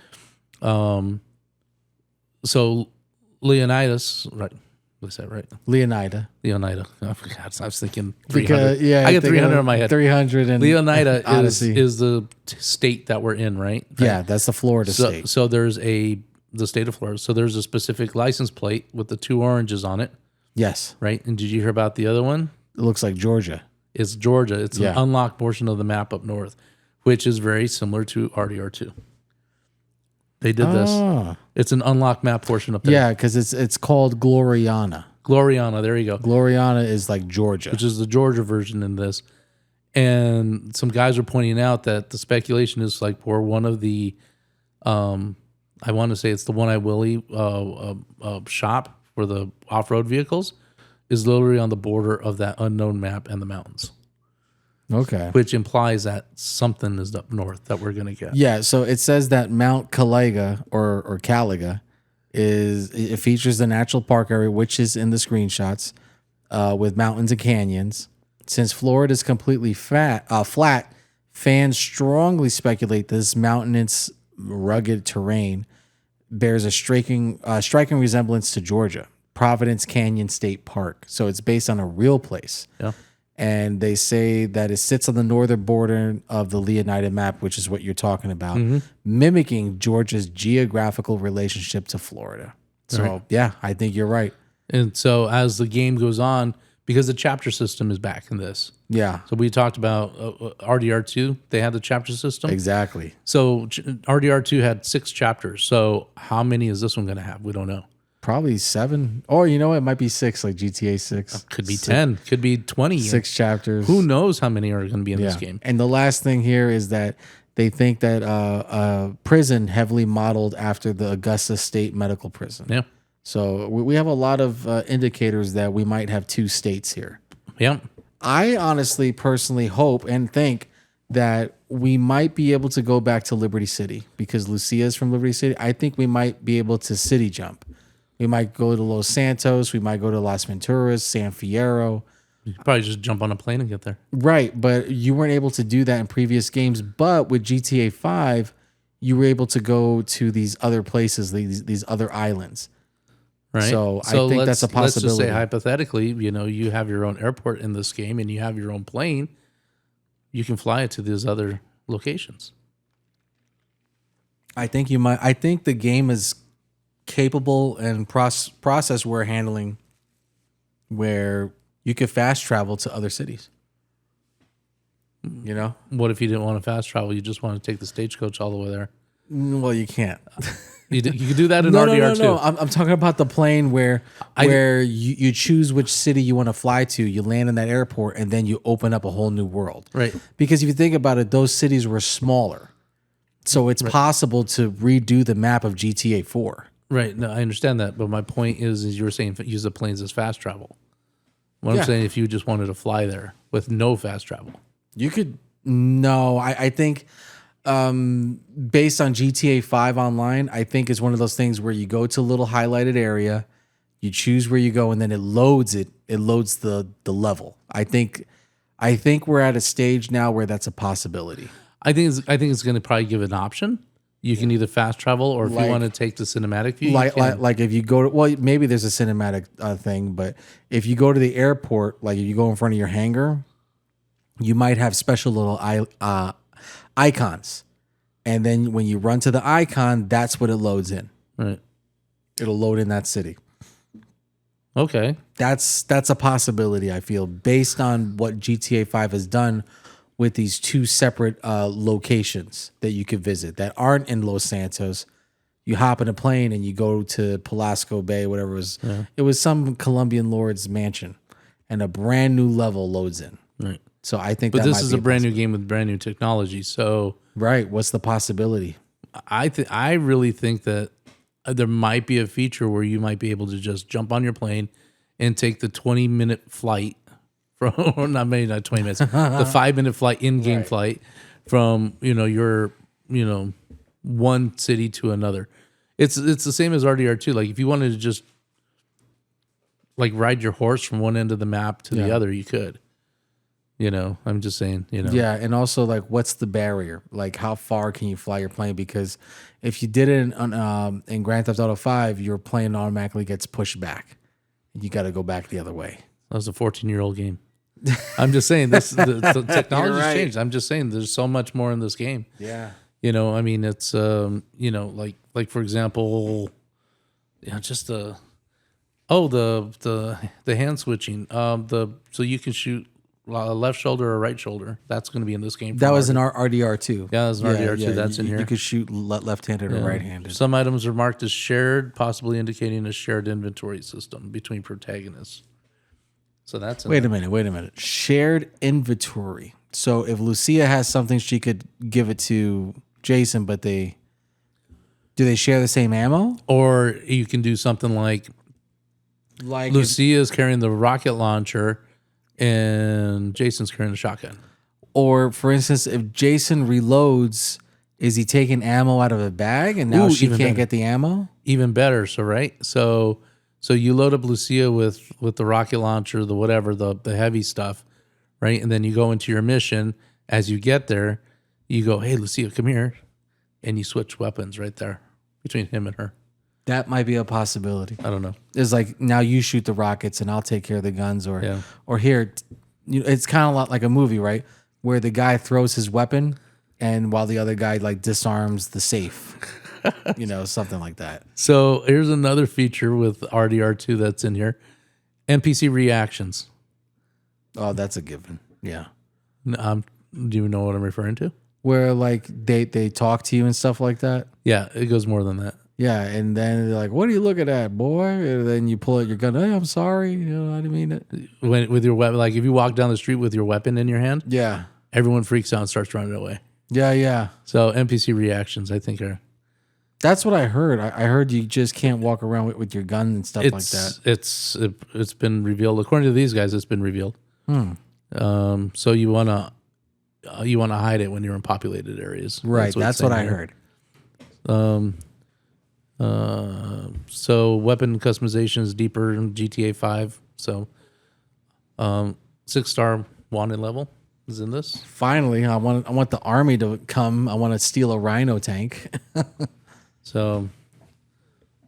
So Leonidas, right? Was that right? Leonida. Leonida. I forgot. I was thinking 300. Because, yeah, I got 300 in my head. 300 and Leonida Odyssey. is the state that we're in, right? Yeah, that's the Florida So, state. so there's the state of Florida. So there's a specific license plate with the two oranges on it, Yes. right? And did you hear about the other one? It looks like Georgia. It's Georgia. It's an unlocked portion of the map up north, which is very similar to RDR2. They did this. It's an unlocked map portion up there. Yeah, because it's called Gloriana. Gloriana, there you go. Gloriana is like Georgia. Which is the Georgia version in this. And some guys were pointing out that the speculation is like for one of the, I want to say it's the One Eye Willie shop for the off-road vehicles, is literally on the border of that unknown map and the mountains. Okay. Which implies that something is up north that we're going to get. Yeah, so it says that Mount Caliga or Caliga it features the natural park area, which is in the screenshots, with mountains and canyons. Since Florida is completely flat, Fans strongly speculate this mountainous, rugged terrain bears a striking resemblance to Georgia, Providence Canyon State Park. So it's based on a real place. Yeah. And they say that it sits on the northern border of the Leonida map, which is what you're talking about, mimicking Georgia's geographical relationship to Florida. So, yeah, I think you're right. And so as the game goes on, because the chapter system is back in this. Yeah, So we talked about RDR2. They had the chapter system. exactly. So RDR2 had 6 chapters. So how many is this one going to have? We don't know. Probably 7. Or, you know, it might be 6, like GTA 6. Could be 10. Could be 20. 6 chapters. Who knows how many are going to be in this Yeah. game? And the last thing here is that they think that prison heavily modeled after the Augusta State Medical Prison. Yeah. So we have a lot of indicators that we might have 2 states here. Yeah. I honestly, personally hope and think that we might be able to go back to Liberty City because Lucia is from Liberty City. I think we might be able to city jump. We might go to Los Santos. We might go to Las Venturas, San Fierro. You could probably just jump on a plane and get there. Right, but you weren't able to do that in previous games. But with GTA 5, you were able to go to these other places, these other islands. Right. So I think that's a Let's just possibility. say hypothetically, you have your own airport in this game and you have your own plane. You can fly it to these other locations. I think you might. I think the game is capable and process we're handling where you could fast travel to other cities. You know? What if you didn't want to fast travel? You just want to take the stagecoach all the way there. Well, you can't. You could do that in No, RDR2. no. I'm talking about the plane where you choose which city you want to fly to. You land in that airport, and then you open up a whole new world. Right. Because if you think about it, those cities were smaller, so it's possible to redo the map of GTA 4. Right. No, I understand that. But my point is you were saying use the planes as fast travel. What Yeah. I'm saying, if you just wanted to fly there with no fast travel. You could. No, I think based on GTA 5 online, I think it's one of those things where you go to a little highlighted area, you choose where you go, and then it loads the level. I think we're at a stage now where that's a possibility. I think it's going to probably give an option. You can either fast travel, or if you Like- want to take the cinematic view, you Like, can. like if you go to, well, maybe there's a cinematic thing, but if you go to the airport, like if you go in front of your hangar, you might have special little icons. And then when you run to the icon, that's what it loads in. Right. It'll load in that city. Okay. That's a possibility, I feel, based on what GTA 5 has done with these 2 separate locations that you could visit that aren't in Los Santos. You hop in a plane and you go to Pelasco Bay, whatever it was. Yeah. It was some Colombian lord's mansion, and a brand new level loads in. Right. So I think But that this might is be a brand new game with brand new technology. So right. What's the possibility? I really think that there might be a feature where you might be able to just jump on your plane and take the 20-minute flight from, or not 20 minutes, the 5-minute flight, in-game flight from, your, one city to another. It's the same as RDR2. Like if you wanted to just like ride your horse from one end of the map to the other, you could. I'm just saying, Yeah, and also like, what's the barrier? Like, how far can you fly your plane? Because if you did it in Grand Theft Auto 5, your plane automatically gets pushed back, and you got to go back the other way. That was a 14-year-old game. I'm just saying the technology's right. changed. I'm just saying there's so much more in this game. Yeah, I mean, it's like for example, just the hand switching. So you can shoot left shoulder or right shoulder. That's going to be in this game. that was in our RDR too. Yeah, that was an RDR2. That's in here. You could shoot left-handed or right-handed. Some items are marked as shared, possibly indicating a shared inventory system between protagonists. So that's in Wait there. a minute. Shared inventory. So if Lucia has something, she could give it to Jason, but do they share the same ammo? Or you can do something like Like Lucia is carrying the rocket launcher and Jason's carrying the shotgun. or for instance, if Jason reloads, is he taking ammo out of a bag and now Ooh, she even can't better. get the ammo? Even better. So right. So you load up Lucia with the rocket launcher, the whatever, the heavy stuff, right? And then you go into your mission As you get there, you go, hey, Lucia, come here. And you switch weapons right there between him and her. That might be a possibility. I don't know. It's like now you shoot the rockets and I'll take care of the guns, or Yeah. or here, it's kind of a lot like a movie, right? Where the guy throws his weapon, and while the other guy like disarms the safe, something like that. So here's another feature with RDR2 that's in here. NPC reactions. Oh, that's a given. Yeah, Do you know what I'm referring to? where like they talk to you and stuff like that. Yeah, it goes more than that. Yeah, and then they're like, "What are you looking at, boy?" And then you pull out your gun. Hey, I'm sorry. I didn't mean it. With your weapon, like if you walk down the street with your weapon in your hand, Yeah, everyone freaks out and starts running away. yeah. So NPC reactions, I think, are That's what I heard. I heard you just can't walk around with your gun and stuff like that. It's been revealed. According to these guys, it's been revealed. So you wanna hide it when you're in populated areas, Right. That's what I here. heard. So weapon customization is deeper in GTA 5. So 6-star wanted level is in this. Finally, I want the army to come. I want to steal a rhino tank. So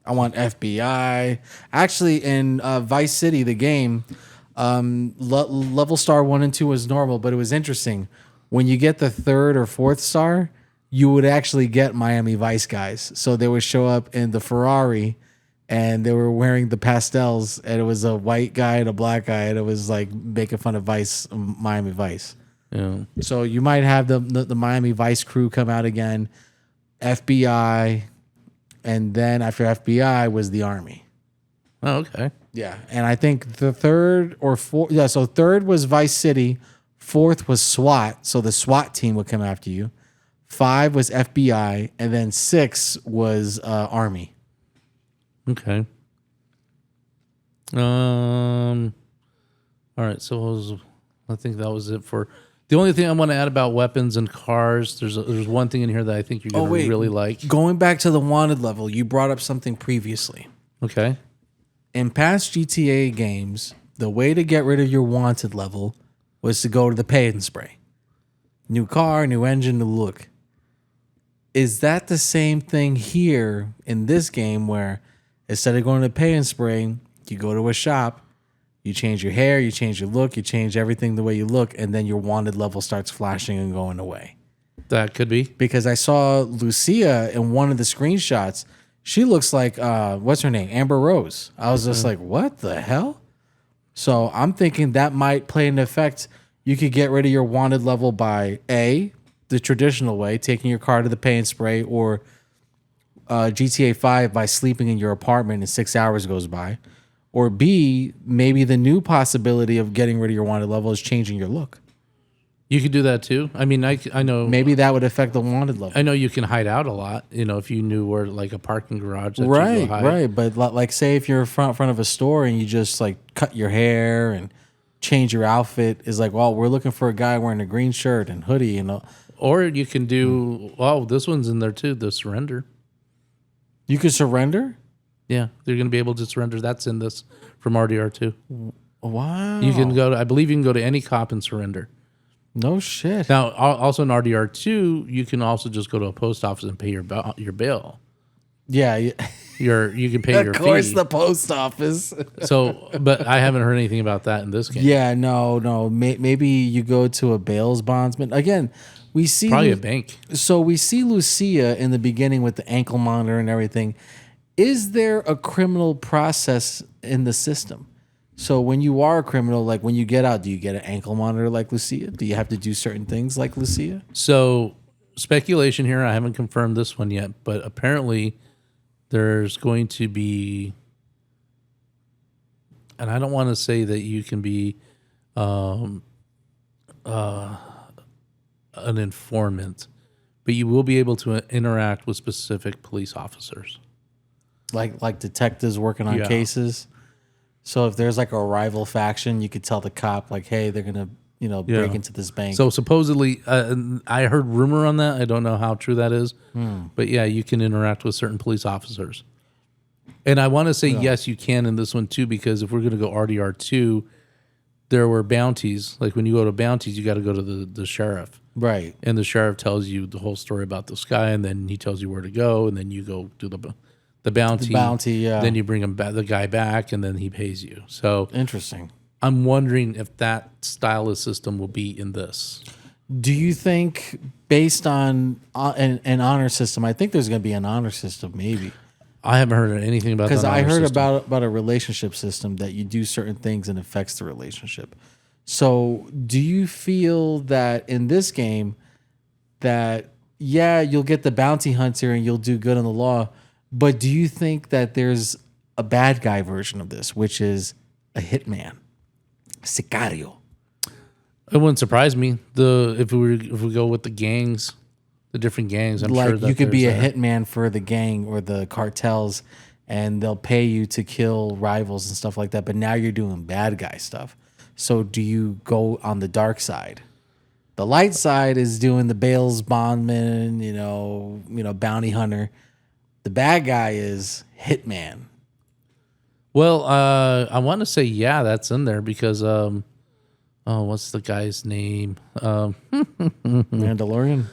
I want FBI. Actually, in Vice City, the game, level star 1 and 2 was normal, but it was interesting. When you get the 3rd or 4th star, you would actually get Miami Vice guys. So they would show up in the Ferrari, and they were wearing the pastels, and it was a white guy and a black guy, and it was like making fun of Miami Vice. yeah. So you might have the Miami Vice crew come out again, FBI, and then after FBI was the Army. Oh, okay. Yeah, and I think the 3rd or 4th, yeah, so 3rd was Vice City, 4th was SWAT, so the SWAT team would come after you. 5 was FBI, and then 6 was Army. Okay. All right. So I think that was it for. The only thing I want to add about weapons and cars, there's one thing in here that I think you're going to really like. Going back to the wanted level, you brought up something previously. Okay. In past GTA games, the way to get rid of your wanted level was to go to the pay and spray. New car, new engine, new look. Is that the same thing here in this game where instead of going to pay and spray, you go to a shop, you change your hair, you change your look, you change everything the way you look, and then your wanted level starts flashing and going away? That could be. Because I saw Lucia in one of the screenshots. She looks like, what's her name? Amber Rose. I was just like, what the hell? So I'm thinking that might play an effect. You could get rid of your wanted level by A, the traditional way, taking your car to the pay and spray, or GTA 5 by sleeping in your apartment and 6 hours goes by. Or B, maybe the new possibility of getting rid of your wanted level is changing your look. You could do that too. I mean, I know. Maybe that would affect the wanted level. I know you can hide out a lot. If you knew where, like a parking garage. That you go hide. Right. But like, say if you're in front of a store and you just like cut your hair and change your outfit, is like, well, we're looking for a guy wearing a green shirt and hoodie, Or you can do. Oh, this one's in there too. The surrender. You could surrender? Yeah, they're going to be able to surrender. That's in this from RDR2. Wow. You can go to. I believe you can go to any cop and surrender. No shit. Now, also in RDR2, you can also just go to a post office and pay your bail. Yeah. You can pay your fee. Of course, the post office. So, but I haven't heard anything about that in this game. Yeah, no. Maybe you go to a bail's bondsman. Again, we see Probably a bank. So we see Lucia in the beginning with the ankle monitor and everything. Is there a criminal process in the system? So when you are a criminal, like when you get out, do you get an ankle monitor like Lucia? Do you have to do certain things like Lucia? So speculation here. I haven't confirmed this one yet, but apparently there's going to be, and I don't want to say that you can be an informant, but you will be able to interact with specific police officers. Like detectives working on cases. So if there's like a rival faction, you could tell the cop like, hey, they're gonna, break into this bank. So supposedly, I heard rumor on that. I don't know how true that is, but yeah, you can interact with certain police officers. And I want to say yes, you can in this one too, because if we're going to go RDR2, there were bounties. Like when you go to bounties, you got to go to the sheriff. Right. and the sheriff tells you the whole story about this guy, and then he tells you where to go, and then you go do the bounty. Bounty, yeah. Then you bring the guy back, and then he pays you. So Interesting. I'm wondering if that style of system will be in this. Do you think, based on an honor system, I think there's going to be an honor system, maybe. I haven't heard anything about that. Because I heard system. about a relationship system that you do certain things and affects the relationship. So do you feel that in this game that, yeah, you'll get the bounty hunter and you'll do good on the law, but do you think that there's a bad guy version of this, which is a hitman, sicario? It wouldn't surprise me. If we go with the gangs, the different gangs, I'm Like sure that you could be a there's hitman for the gang or the cartels, and they'll pay you to kill rivals and stuff like that. But now you're doing bad guy stuff. So do you go on the dark side? The light side is doing the Bales bondman, bounty hunter. The bad guy is hitman. Well, I want to say that's in there because what's the guy's name? Mandalorian.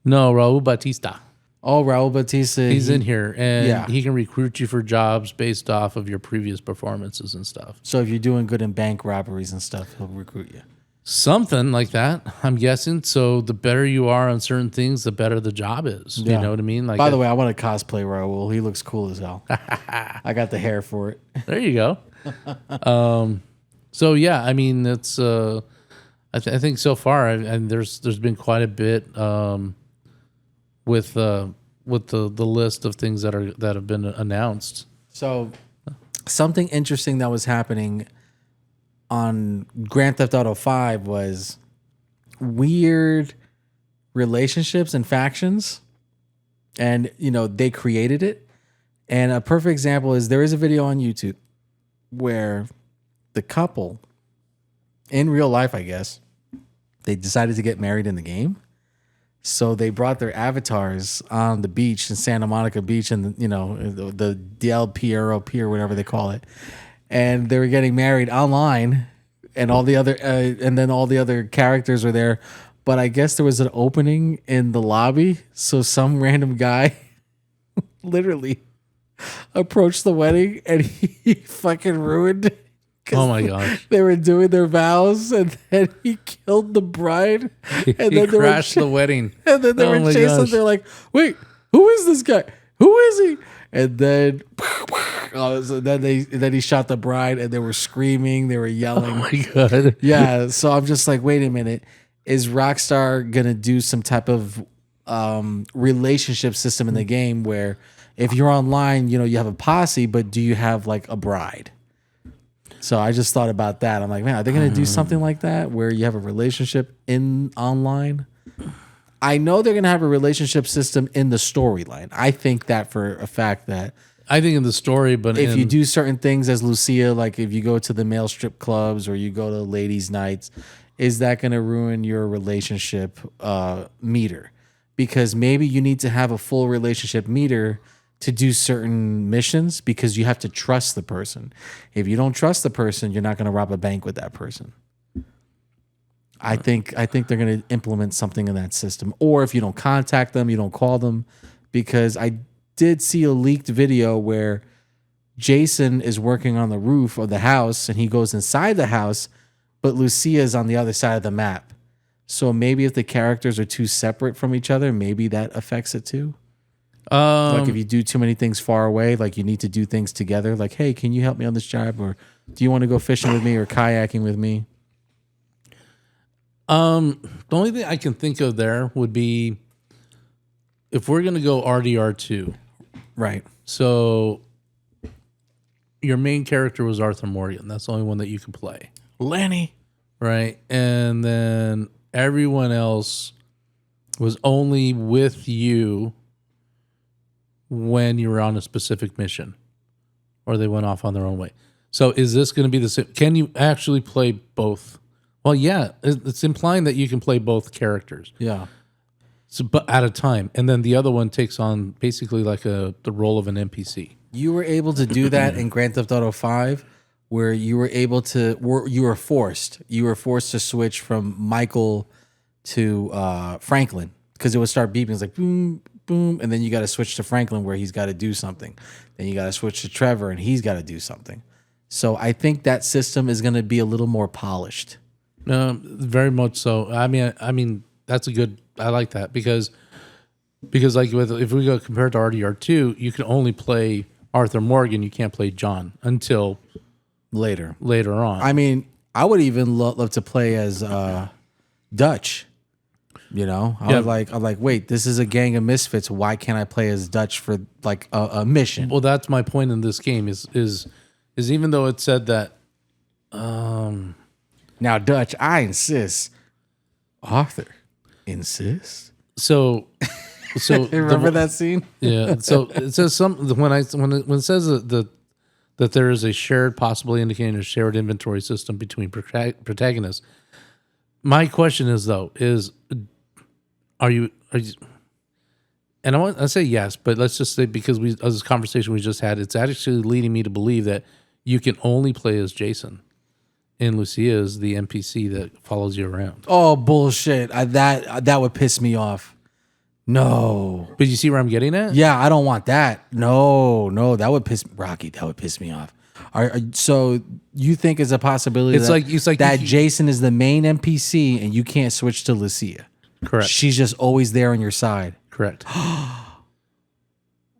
No, Raul Batista. Oh, Raul Batista. He's in here, and Yeah. he can recruit you for jobs based off of your previous performances and stuff. So if you're doing good in bank robberies and stuff, he'll recruit you. Something like that, I'm guessing. So the better you are on certain things, the better the job is. Yeah. You know what I mean? Like, By the way, I want to cosplay Raul. He looks cool as hell. I got the hair for it. there you go. So yeah, I mean, it's. I think so far, and there's been quite a bit with the list of things that have been announced. So something interesting that was happening on Grand Theft Auto 5 was weird relationships and factions. And, they created it. And a perfect example is there is a video on YouTube where the couple, in real life, I guess, they decided to get married in the game. So they brought their avatars on the beach in Santa Monica Beach and, the Del Piero Pier, whatever they call it. And they were getting married online and all the other, and then all the other characters were there. But I guess there was an opening in the lobby. So some random guy literally approached the wedding and he fucking ruined it. Oh my gosh! They were doing their vows, and then he killed the bride, and He then crashed the wedding. and then they Oh were my chasing. gosh. They're like, "Wait, who is this guy? Who is he?" And then, so then he shot the bride, and they were screaming, they were yelling. Oh my god! Yeah, so I'm just like, wait a minute, is Rockstar gonna do some type of relationship system in the game where if you're online, you have a posse, but do you have like a bride? So I just thought about that. I'm like, man, are they going to do something like that where you have a relationship in online? I know they're going to have a relationship system in the storyline. I think that for a fact that I think in the story, but if you do certain things as Lucia, like if you go to the male strip clubs or you go to ladies' nights, is that going to ruin your relationship meter? Because maybe you need to have a full relationship meter to do certain missions because you have to trust the person. If you don't trust the person, you're not going to rob a bank with that person. I think they're going to implement something in that system. Or if you don't contact them, you don't call them, because I did see a leaked video where Jason is working on the roof of the house and he goes inside the house, but Lucia is on the other side of the map. So maybe if the characters are too separate from each other, maybe that affects it too. Like if you do too many things far away, like you need to do things together. Like, hey, can you help me on this job? Or do you want to go fishing with me or kayaking with me? The only thing I can think of there would be if we're going to go RDR2. Right. So your main character was Arthur Morgan. That's the only one that you can play. Lenny. Right. And then everyone else was only with you when you were on a specific mission or they went off on their own way. So is this going to be the same? Can you actually play both? Well, yeah, it's implying that you can play both characters. Yeah. So, but at a time. And then the other one takes on basically like the role of an NPC. You were able to do that in Grand Theft Auto 5 where you were able to, you were forced to switch from Michael to Franklin because it would start beeping. It's like boom, boom, and then you got to switch to Franklin where he's got to do something. Then you got to switch to Trevor and he's got to do something. So I think that system is going to be a little more polished. Very much so. I mean that's a good. I like that because like if we go compared to RDR2, you can only play Arthur Morgan. You can't play John until Later on. I mean, I would even love to play as Dutch. You know, I'm like, wait, this is a gang of misfits. Why can't I play as Dutch for like a mission? Well, that's my point in this game is even though it said that. Now, Dutch, I insist. Arthur insists. So Remember that scene? Yeah. So it says when it says that there is a shared, possibly indicating a shared inventory system between protagonists. My question is are you? And I say yes, but let's just say because of this conversation we just had, it's actually leading me to believe that you can only play as Jason, and Lucia is the NPC that follows you around. Oh bullshit! That would piss me off. No. But you see where I'm getting at? Yeah, I don't want that. No, that would piss Rocky. That would piss me off. So you think it's a possibility It's like that Jason is the main NPC and you can't switch to Lucia? Correct. She's just always there on your side. Correct.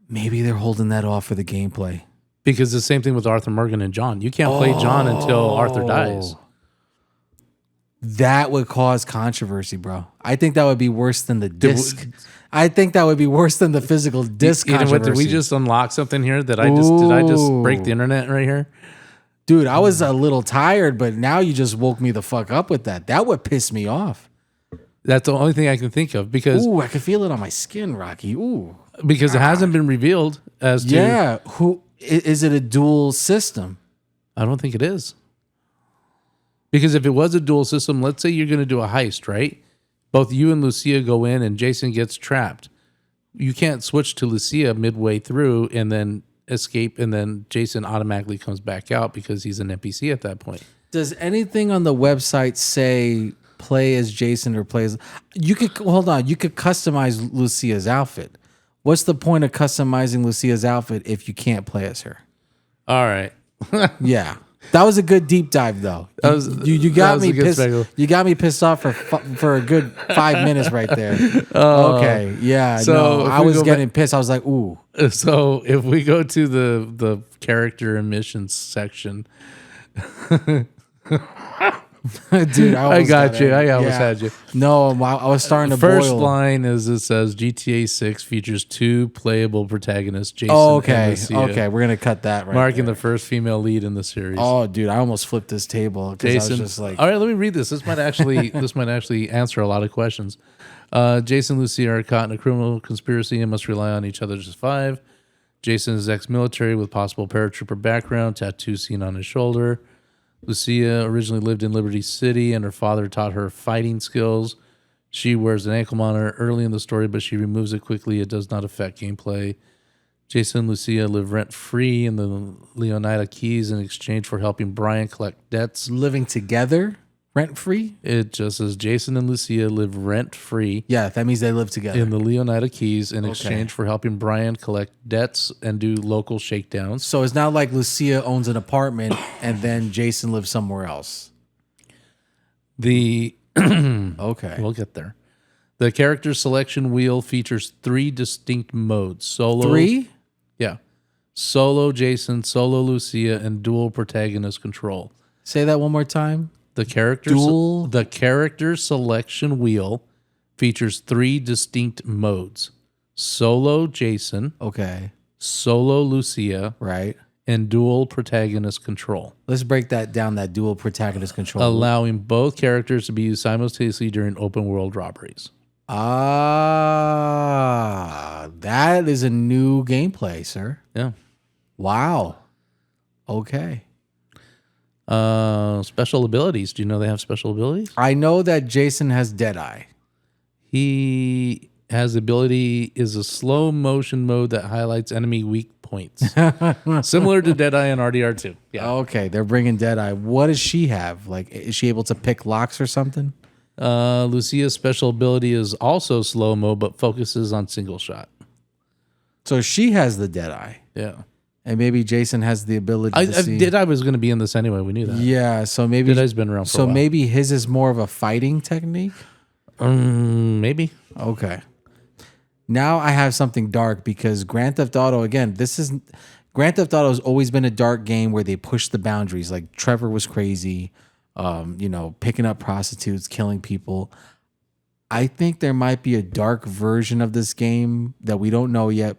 Maybe they're holding that off for the gameplay. Because the same thing with Arthur Morgan and John. You can't play John until Arthur dies. That would cause controversy, bro. I think that would be worse than the disc. I think that would be worse than the physical disc controversy. Did we just unlock something here? Did I just break the internet right here? Dude, I was a little tired, but now you just woke me the fuck up with that. That would piss me off. That's the only thing I can think of because I can feel it on my skin, Rocky. Ooh. Because it hasn't been revealed as to who is it a dual system? I don't think it is. Because if it was a dual system, let's say you're going to do a heist, right? Both you and Lucia go in and Jason gets trapped. You can't switch to Lucia midway through and then escape and then Jason automatically comes back out because he's an NPC at that point. Does anything on the website say play as Jason or play as... You could customize Lucia's outfit. What's the point of customizing Lucia's outfit if you can't play as her? All right. Yeah. That was a good deep dive, though. You got me pissed. You got me pissed off for a good 5 minutes right there. Okay, yeah. So no, I was getting pissed. I was like, ooh. So if we go to the character and missions section, dude, I got you. I almost had you. No, I was starting to First boil. line is it says GTA 6 features 2 playable protagonists, Jason okay, and Lucia. Okay, we're gonna cut that right marking there. the first female lead in the series. Oh, dude, I almost flipped this table because I was just like, all right, let me read this. This might actually answer a lot of questions. Jason and Lucia are caught in a criminal conspiracy and must rely on each other to survive. Jason is ex-military with possible paratrooper background, tattoo seen on his shoulder. Lucia originally lived in Liberty City, and her father taught her fighting skills. She wears an ankle monitor early in the story, but she removes it quickly. It does not affect gameplay. Jason and Lucia live rent-free in the Leonida Keys in exchange for helping Brian collect debts. Living together? Rent-free? It just says Jason and Lucia live rent-free. Yeah, that means they live together. In the Leonida Keys in exchange for helping Brian collect debts and do local shakedowns. So it's not like Lucia owns an apartment and then Jason lives somewhere else. Okay. We'll get there. The character selection wheel features 3 distinct modes. Solo. 3? Yeah. Solo Jason, solo Lucia, and dual protagonist control. Say that one more time. The character selection wheel features 3 distinct modes. Solo Jason. Okay. Solo Lucia. Right. And dual protagonist control. Let's break that down, that dual protagonist control. Allowing both characters to be used simultaneously during open world robberies. That is a new gameplay, sir. Yeah. Wow. Okay. Special abilities. Do you know they have special abilities? I know that Jason has Deadeye. He has ability is a slow motion mode that highlights enemy weak points. Similar to Deadeye and RDR2. Yeah. Okay, they're bringing Deadeye. What does she have? Like, is she able to pick locks or something? Lucia's special ability is also slow-mo, but focuses on single shot. So she has the dead eye. Yeah. And maybe Jason has the ability to see. Deadeye was going to be in this anyway. We knew that. Yeah, so maybe Deadeye's been around for a while. maybe his is more of a fighting technique. Maybe. Okay. Now I have something dark because Grand Theft Auto, again, Grand Theft Auto has always been a dark game where they push the boundaries. Like Trevor was crazy, picking up prostitutes, killing people. I think there might be a dark version of this game that we don't know yet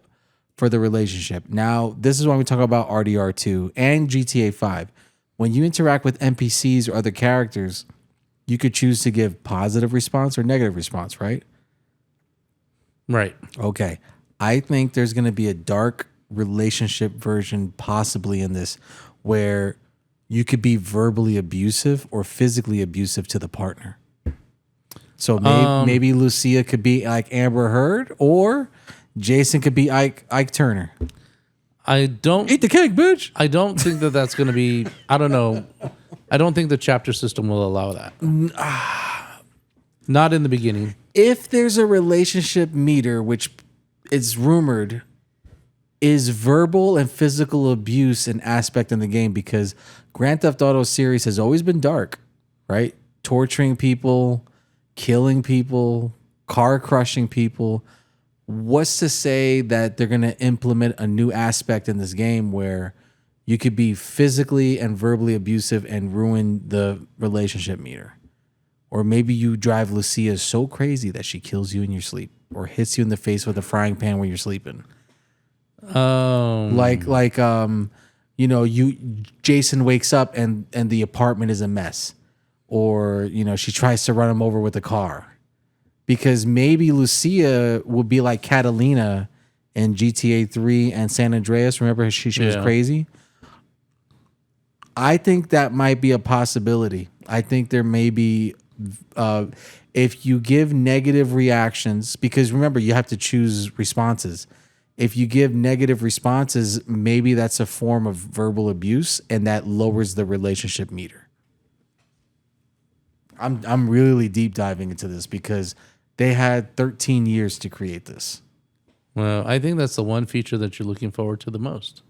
for the relationship. Now, this is when we talk about RDR2 and GTA 5. When you interact with NPCs or other characters, you could choose to give positive response or negative response, right? Right. Okay. I think there's going to be a dark relationship version possibly in this where you could be verbally abusive or physically abusive to the partner. So maybe Lucia could be like Amber Heard or Jason could be Ike Turner. I don't Eat the cake, bitch. I don't think that that's going to be. I don't know. I don't think the chapter system will allow that. Not in the beginning. If there's a relationship meter, which is rumored, is verbal and physical abuse an aspect in the game? Because Grand Theft Auto series has always been dark, right? Torturing people, killing people, car crushing people. What's to say that they're going to implement a new aspect in this game where you could be physically and verbally abusive and ruin the relationship meter? Or maybe you drive Lucia so crazy that she kills you in your sleep or hits you in the face with a frying pan when you're sleeping. Jason wakes up and the apartment is a mess. Or, she tries to run him over with a car. Because maybe Lucia will be like Catalina in GTA 3 and San Andreas. Remember she was crazy? I think that might be a possibility. I think there may be, if you give negative reactions, because remember, you have to choose responses. If you give negative responses, maybe that's a form of verbal abuse and that lowers the relationship meter. I'm really deep diving into this because they had 13 years to create this. Well, I think that's the one feature that you're looking forward to the most.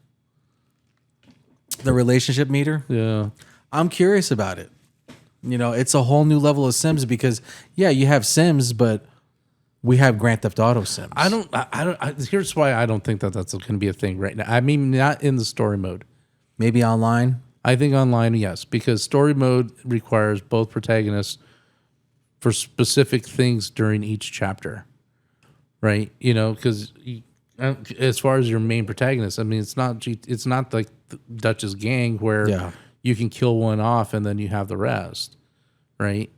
The relationship meter? Yeah. I'm curious about it. It's a whole new level of Sims because, you have Sims, but we have Grand Theft Auto Sims. Here's why I don't think that that's going to be a thing right now. I mean, not in the story mode. Maybe online? I think online, yes, because story mode requires both protagonists for specific things during each chapter, right? Because as far as your main protagonist, I mean, it's not like Dutch's gang where you can kill one off and then you have the rest, right?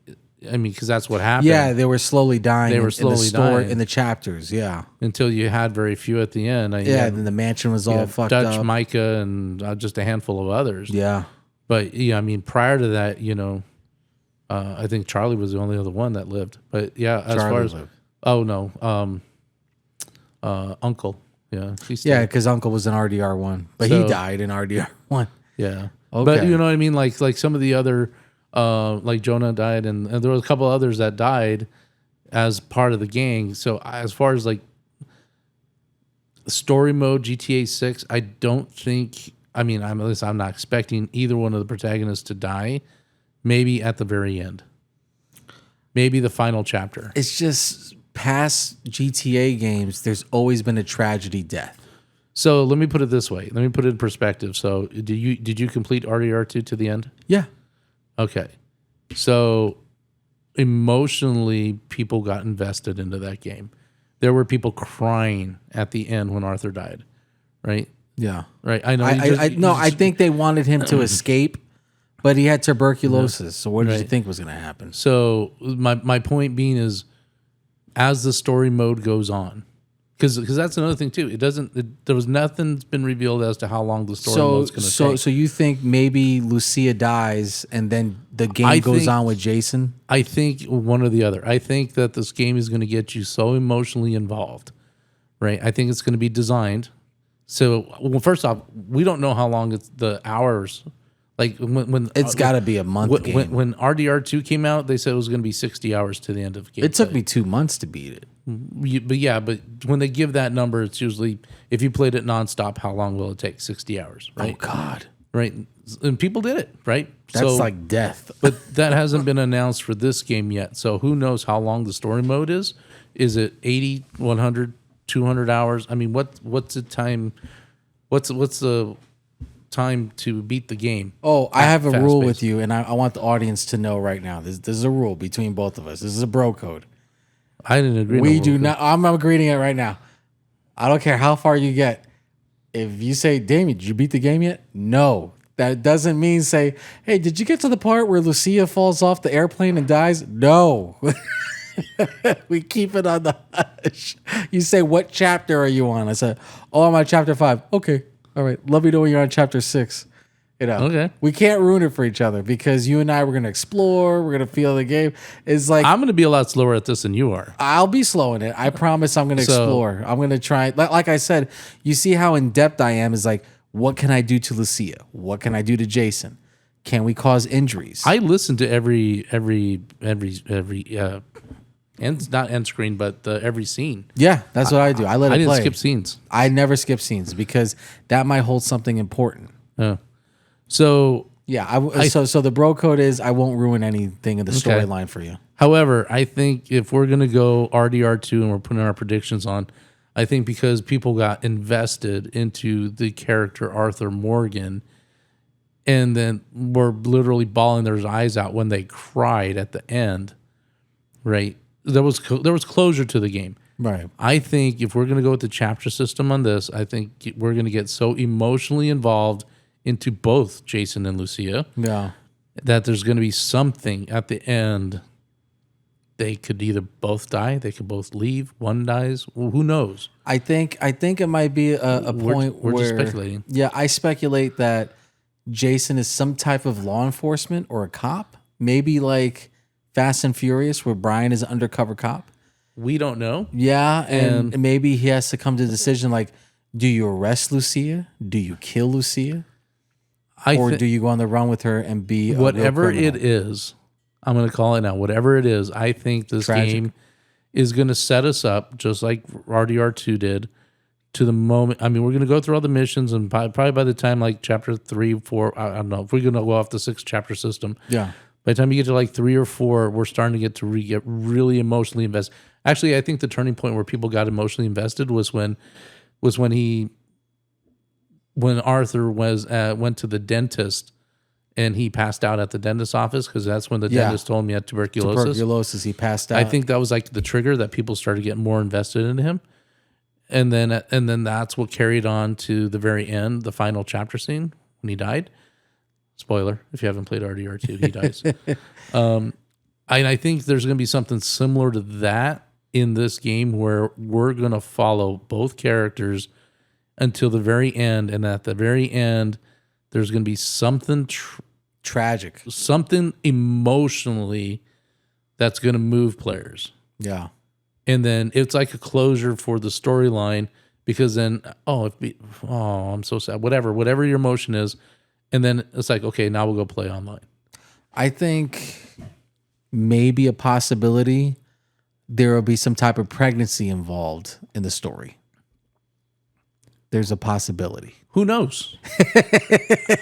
I mean, because that's what happened. Yeah, they were slowly dying. They were slowly dying in the chapters. Yeah, until you had very few at the end. Then the mansion was all fucked Dutch, up. Micah, and just a handful of others. Yeah, but I mean, prior to that, I think Charlie was the only other one that lived. But yeah, as Charlie far as lived. Oh no, Uncle. Yeah, because Uncle was in RDR1, but he died in RDR1. Yeah, okay. But you know what I mean? Like some of the other, like Jonah died, and there was a couple others that died as part of the gang. So as far as like story mode GTA 6, I don't think. I mean, at least I'm not expecting either one of the protagonists to die. Maybe at the very end. Maybe the final chapter. It's just past GTA games, there's always been a tragedy death. So let me put it this way. Let me put it in perspective. So did you complete RDR2 to the end? Yeah. Okay. So emotionally, people got invested into that game. There were people crying at the end when Arthur died, right? Yeah. Right. I know. I think they wanted him to escape, but he had tuberculosis. So what did you think was going to happen? So my point being is, as the story mode goes on, because that's another thing too. There was nothing's been revealed as to how long the story mode's going to take. So you think maybe Lucia dies and then the game goes on with Jason? I think one or the other. I think that this game is going to get you so emotionally involved, right? I think it's going to be designed. So, well, first off, we don't know how long the hours Like when It's got to be a month game. when RDR2 came out, they said it was going to be 60 hours to the end of the game. It took me 2 months to beat it. But when they give that number, it's usually if you played it nonstop, how long will it take? 60 hours, right? Oh God, Right, and people did it, right? that's like death. But that hasn't been announced for this game yet. So who knows how long the story mode is? Is it 80, 100, 200 hours? I mean, what's the time? What's the time to beat the game? Oh, I have a rule fast-paced? with you, and I want the audience to know right now. This is a rule between both of us. This is a bro code. I didn't agree. We do not. I'm agreeing it right now. I don't care how far you get. If you say, Damien, did you beat the game yet? No. That doesn't mean say, hey, did you get to the part where Lucia falls off the airplane and dies? No. We keep it on the hush. You say, what chapter are you on? I said, oh, I'm on chapter 5. Okay. All right. Let me know when you're on chapter 6. Okay. We can't ruin it for each other because you and I, we're going to explore. We're going to feel the game. It's like, I'm going to be a lot slower at this than you are. I'll be slowing it. I promise I'm going to explore. I'm going to try. Like I said, you see how in depth I am is like, what can I do to Lucia? What can I do to Jason? Can we cause injuries? I listen to every end, not end screen, but every scene. Yeah, that's what I do. I let it I didn't play. skip scenes. I never skip scenes because that might hold something important. So, Yeah, so the bro code is I won't ruin anything in the storyline for you. however, I think if we're going to go RDR2 and we're putting our predictions on, I think because people got invested into the character Arthur Morgan and then were literally bawling their eyes out when they cried at the end, right? There was closure to the game. Right. I think if we're going to go with the chapter system on this, I think we're going to get so emotionally involved into both Jason and Lucia Yeah. that there's going to be something at the end. They could either both die, they could both leave, one dies. Well, who knows? I think it might be a point we're where just speculating. Yeah, I speculate that Jason is some type of law enforcement or a cop. Maybe like Fast and Furious, where Brian is an undercover cop. We don't know. Yeah, and maybe he has to come to the decision like, do you arrest Lucia? Do you kill Lucia? Or do you go on the run with her and be a whatever real it criminal? is? I'm going to call it now. Whatever it is, I think this game is going to set us up just like RDR2 did to the moment. I mean, we're going to go through all the missions, and probably by the time like chapter 3, 4, I don't know if we're going to go off the 6-chapter system. Yeah. By the time you get to like 3 or 4, we're starting to get really emotionally invested. Actually, I think the turning point where people got emotionally invested was when Arthur went to the dentist and he passed out at the dentist's office because that's when the dentist told him he had tuberculosis. He passed out. I think that was like the trigger that people started getting more invested in him. And then that's what carried on to the very end, the final chapter scene when he died. Spoiler, if you haven't played RDR2, he dies. And I think there's going to be something similar to that in this game where we're going to follow both characters until the very end. And at the very end, there's going to be something tragic, something emotionally that's going to move players. Yeah. And then it's like a closure for the storyline because then, I'm so sad. Whatever your emotion is. And then it's like, okay, now we'll go play online. I think maybe a possibility there will be some type of pregnancy involved in the story. There's a possibility. Who knows?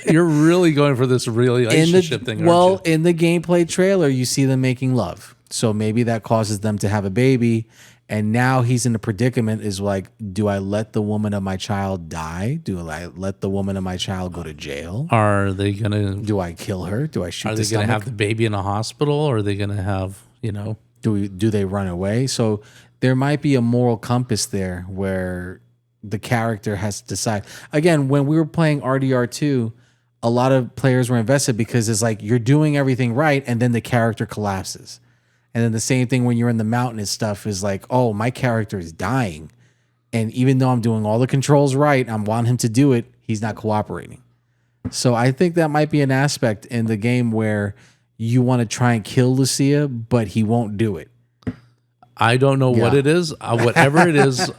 You're really going for this relationship thing, aren't you? In the gameplay trailer, you see them making love. So maybe that causes them to have a baby. And now he's in a predicament is like, do I let the woman of my child die? Do I let the woman of my child go to jail? Are they going to... Do I kill her? Do I shoot Are the they going stomach? to have the baby in a hospital? Or are they going to have, Do they run away? So there might be a moral compass there where the character has to decide. Again, when we were playing RDR2, a lot of players were invested because it's like you're doing everything right and then the character collapses. And then the same thing when you're in the mountain and stuff is like, oh, my character is dying. And even though I'm doing all the controls right, I want him to do it, he's not cooperating. So I think that might be an aspect in the game where you want to try and kill Lucia, but he won't do it. I don't know what it is. Whatever it is,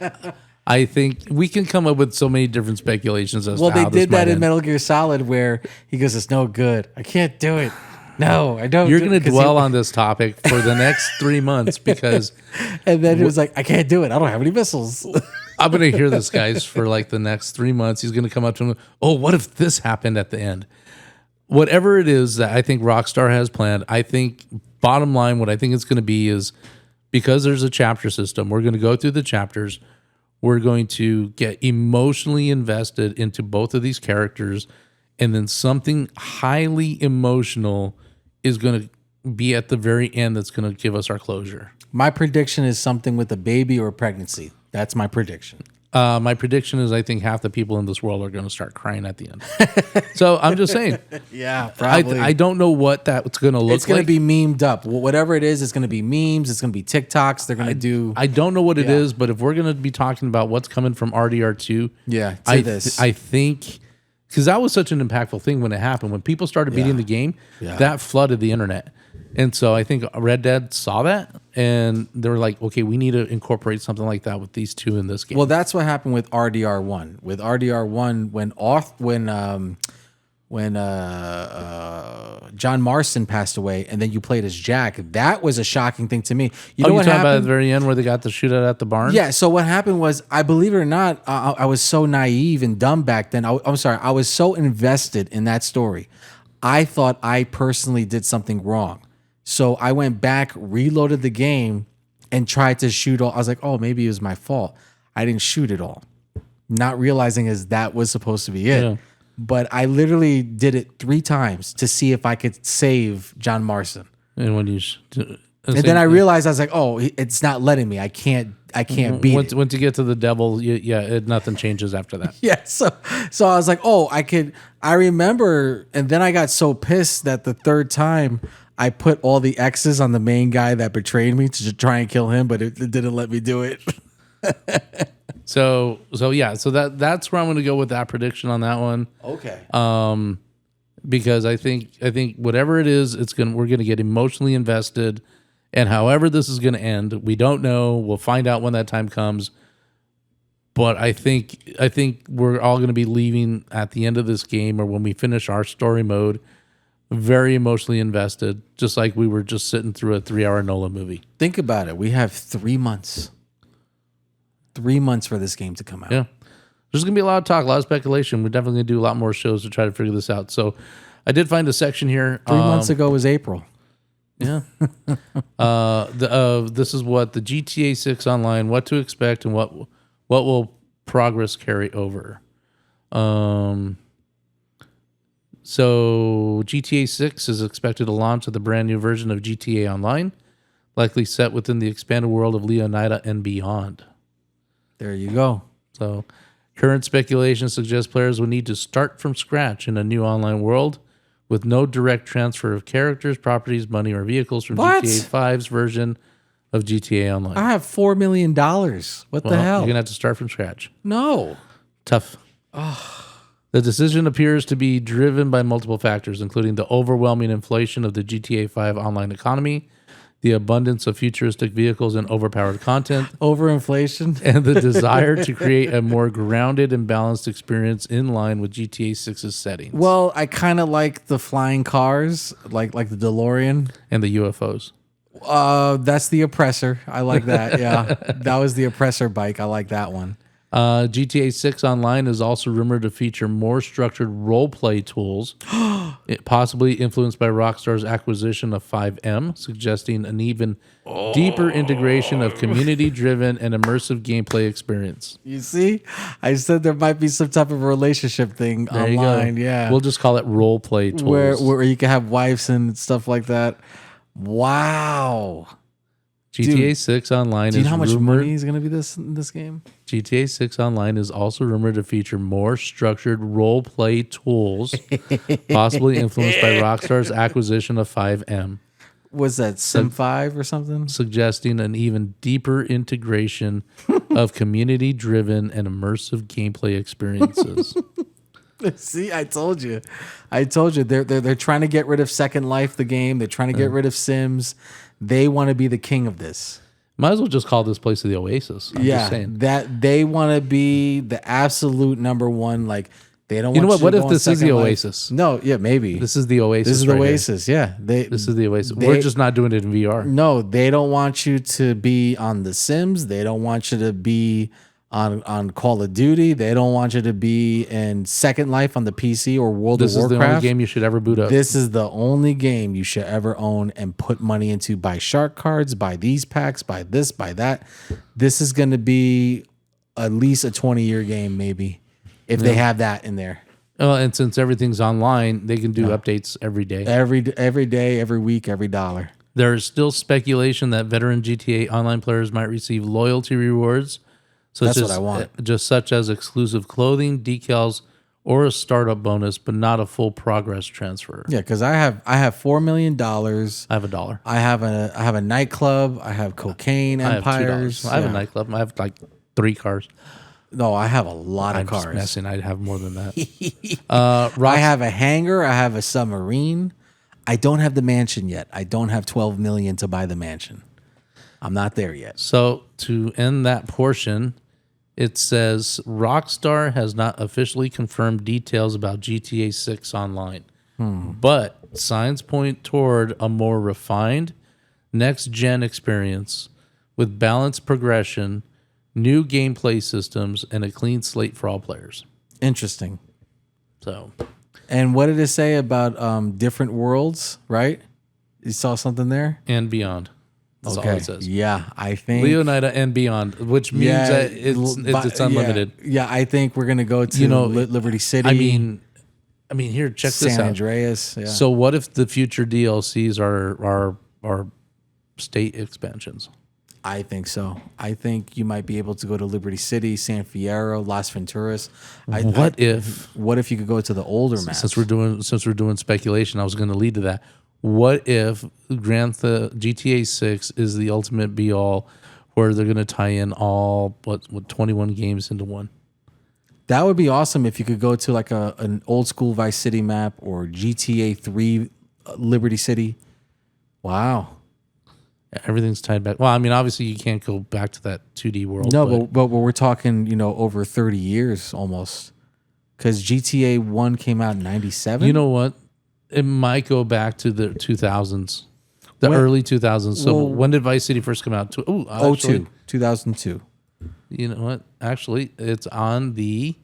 I think we can come up with so many different speculations as Well, to they how this did that might in end. Metal Gear Solid where he goes, "It's no good. I can't do it. No, I don't." You're do going it," to 'cause dwell on this topic for the next 3 months because and then he was like, "I can't do it. I don't have any missiles." I'm going to hear this, guys, for like the next 3 months. He's going to come up to him. Oh, what if this happened at the end? Whatever it is that I think Rockstar has planned, I think bottom line, what I think it's going to be is because there's a chapter system, we're going to go through the chapters. We're going to get emotionally invested into both of these characters. And then something highly emotional is going to be at the very end that's going to give us our closure. My prediction is something with a baby or a pregnancy. That's my prediction. My prediction is I think half the people in this world are going to start crying at the end. So I'm just saying. Yeah, probably. I don't know what that's going to look like. It's going to be memed up. Whatever it is, it's going to be memes. It's going to be TikToks. They're going to do. I don't know what it is, but if we're going to be talking about what's coming from RDR2, I think because that was such an impactful thing when it happened. When people started beating the game, that flooded the internet. And so I think Red Dead saw that and they were like, okay, we need to incorporate something like that with these two in this game. Well, that's what happened with RDR1. With RDR1, when John Marston passed away, and then you played as Jack, that was a shocking thing to me. You know you're what talking about at happened? the very end where they got the shootout at the barn? Yeah. So what happened was, I believe it or not, I was so naive and dumb back then. I'm sorry, I was so invested in that story. I thought I personally did something wrong. So I went back, reloaded the game, and tried to shoot all. I was like, oh, maybe it was my fault. I didn't shoot it all. Not realizing as that was supposed to be it. Yeah. But I literally did it 3 times to see if I could save John Marston. And when you And then I realized, I was like, oh, it's not letting me. I can't beat it. once you get to the devil, nothing changes after that. Yeah, so I was like, oh, I remember, and then I got so pissed that the 3rd time I put all the X's on the main guy that betrayed me to try and kill him, but it didn't let me do it. So that's where I'm going to go with that prediction on that one. Okay. Because I think whatever it is, we're going to get emotionally invested, and however this is going to end, we don't know. We'll find out when that time comes. But I think we're all going to be leaving at the end of this game, or when we finish our story mode, very emotionally invested, just like we were just sitting through a 3-hour Nolan movie. Think about it. We have 3 months. 3 months for this game to come out. Yeah. There's going to be a lot of talk, a lot of speculation. We're definitely going to do a lot more shows to try to figure this out. So I did find a section here. 3 months ago was April. Yeah. This is what the GTA 6 Online, what to expect and what will progress carry over. So GTA 6 is expected to launch with a brand new version of GTA Online, likely set within the expanded world of Leonida and beyond. There you go. So current speculation suggests players will need to start from scratch in a new online world with no direct transfer of characters, properties, money, or vehicles from What? GTA 5's version of GTA Online. I have $4 million. What the hell? You're going to have to start from scratch. No. Tough. The decision appears to be driven by multiple factors, including the overwhelming inflation of the GTA 5 online economy, the abundance of futuristic vehicles and overpowered content, Overinflation. and the desire to create a more grounded and balanced experience in line with GTA 6's settings. Well, I kind of like the flying cars, like the DeLorean. And the UFOs. That's the Oppressor. I like that. Yeah, that was the Oppressor bike. I like that one. GTA 6 Online is also rumored to feature more structured role-play tools, possibly influenced by Rockstar's acquisition of 5M, suggesting an even deeper integration of community-driven and immersive gameplay experience. You see, I said there might be some type of relationship thing There you online. go. Yeah, We'll just call it role-play tools. where you can have wives and stuff like that. Wow. GTA 6 Online Do you is know how much rumored. money is going to be in this game? GTA 6 Online is also rumored to feature more structured role-play tools, possibly influenced by Rockstar's acquisition of 5M, Was that Sim 5 or something? suggesting an even deeper integration of community-driven and immersive gameplay experiences. See, I told you. They're trying to get rid of Second Life, the game. They're trying to get rid of Sims. They want to be the king of this. Might as well just call this place the Oasis. I'm just saying. that they want to be the absolute number one. Like they don't. You know want what? What to if go on this is the Second Life. Oasis? No, yeah, maybe This is the Oasis. this is the right here. Oasis. Yeah, This is the Oasis. We're just not doing it in VR. no. They don't want you to be on The Sims. They don't want you to be on Call of Duty. They don't want you to be in Second Life on the PC or World This of is the Warcraft. only game you should ever boot up. This is the only game you should ever own and put money into. Buy shark cards, buy these packs, buy this, buy that. This is going to be at least a 20-year game, maybe, if they have that in there. And since everything's online, they can do updates every day. Every day, every week, every dollar. There is still speculation that veteran GTA Online players might receive loyalty rewards, That's what I want. such as exclusive clothing, decals, or a startup bonus, but not a full progress transfer. Yeah, because I have $4 million. I have $1. I have a nightclub. I have cocaine I have empires. $2. I have a nightclub. I have like 3 cars. No, I have a lot of I'm just cars. messing. I'd have more than that. I have a hangar. I have a submarine. I don't have the mansion yet. I don't have 12 million to buy the mansion. I'm not there yet. So to end that portion, it says Rockstar has not officially confirmed details about GTA 6 Online, but signs point toward a more refined next-gen experience with balanced progression, new gameplay systems, and a clean slate for all players. Interesting. So And what did it say about different worlds, right? You saw something there? and beyond. That's all it says. Yeah, I think Leonida and beyond, which means that it's unlimited. Yeah, I think we're gonna go to Liberty City. I mean, here, check this San out. Andreas. Yeah. So what if the future DLCs are state expansions? I think so. I think you might be able to go to Liberty City, San Fierro, Las Venturas. What if you could go to the older maps? since we're doing speculation, I was going to lead to that. What if GTA 6 is the ultimate be all, where they're going to tie in all 21 games into one? That would be awesome if you could go to like an old school Vice City map or GTA 3 Liberty City. Wow. Everything's tied back. Well, I mean, obviously you can't go back to that 2D world. No, but we're talking, over 30 years almost. Because GTA 1 came out in 97. You know what? It might go back to the 2000s, early 2000s. So when did Vice City first come out? 2002. You know what? Actually, it's on one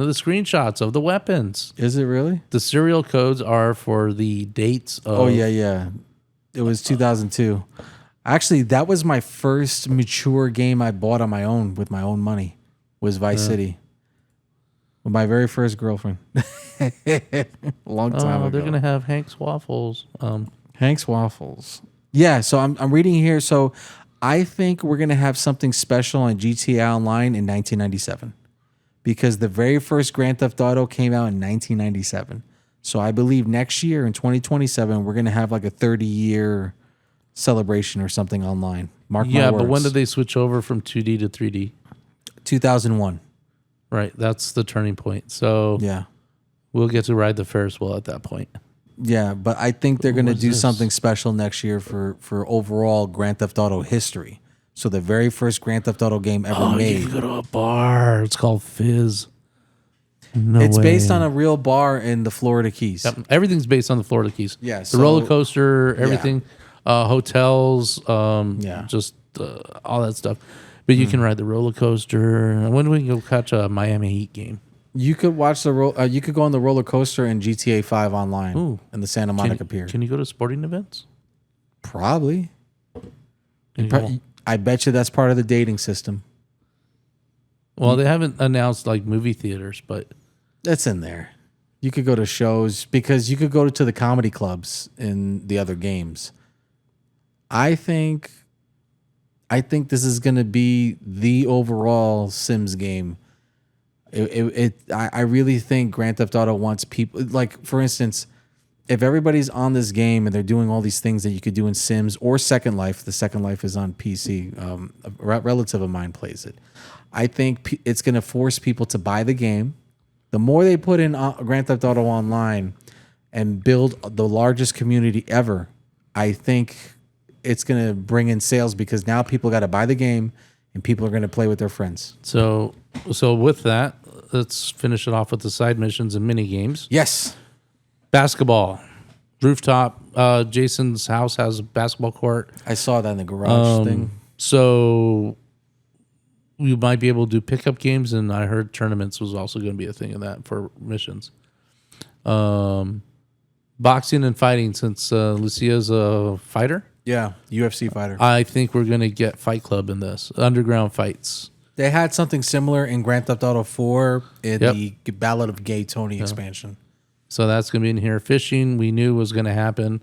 of the screenshots of the weapons. Is it really? The serial codes are for the dates of. Oh, yeah. It was 2002. Actually, that was my first mature game I bought on my own with my own money. Was Vice City. With my very first girlfriend. A long time ago. They're gonna have Hank's Waffles. Hank's Waffles. Yeah, so I'm reading here. So I think we're gonna have something special on GTA Online in 1997. Because the very first Grand Theft Auto came out in 1997. So I believe next year in 2027, we're going to have like a 30-year celebration or something online. Mark my words. But when did they switch over from 2D to 3D? 2001. Right, that's the turning point. So Yeah. we'll get to ride the Ferris wheel at that point. Yeah, but I think they're going to What's do this? something special next year for overall Grand Theft Auto history. So the very first Grand Theft Auto game ever You made. can go to a bar. It's called Fizz. No It's way. based on a real bar in the Florida Keys. Yep. Everything's based on the Florida Keys. Yeah, the so- roller coaster, everything, hotels, Yeah. just all that stuff. But you can ride the roller coaster. When do we go catch a Miami Heat game? You could watch you could go on the roller coaster in GTA 5 online in the Santa Monica Pier. Can you go to sporting events? Probably. Can you go- I bet you that's part of the dating system. Well, they haven't announced like movie theaters, but That's in there. You could go to shows because you could go to the comedy clubs in the other games. I think this is going to be the overall Sims game. I really think Grand Theft Auto wants people, like, for instance, if everybody's on this game and they're doing all these things that you could do in Sims or Second Life, the Second Life is on PC. A relative of mine plays it. I think it's going to force people to buy the game. The more they put in Grand Theft Auto Online and build the largest community ever, I think it's going to bring in sales because now people got to buy the game and people are going to play with their friends. So with that, let's finish it off with the side missions and mini games. Yes. Basketball, rooftop. Jason's house has a basketball court. I saw that in the garage thing. So you might be able to do pickup games, and I heard tournaments was also going to be a thing in that for missions. Boxing and fighting, since Lucia's a fighter. Yeah, UFC fighter. I think we're going to get Fight Club in this. Underground fights. They had something similar in Grand Theft Auto 4 in the Ballad of Gay Tony expansion. So that's going to be in here. Fishing, we knew was going to happen.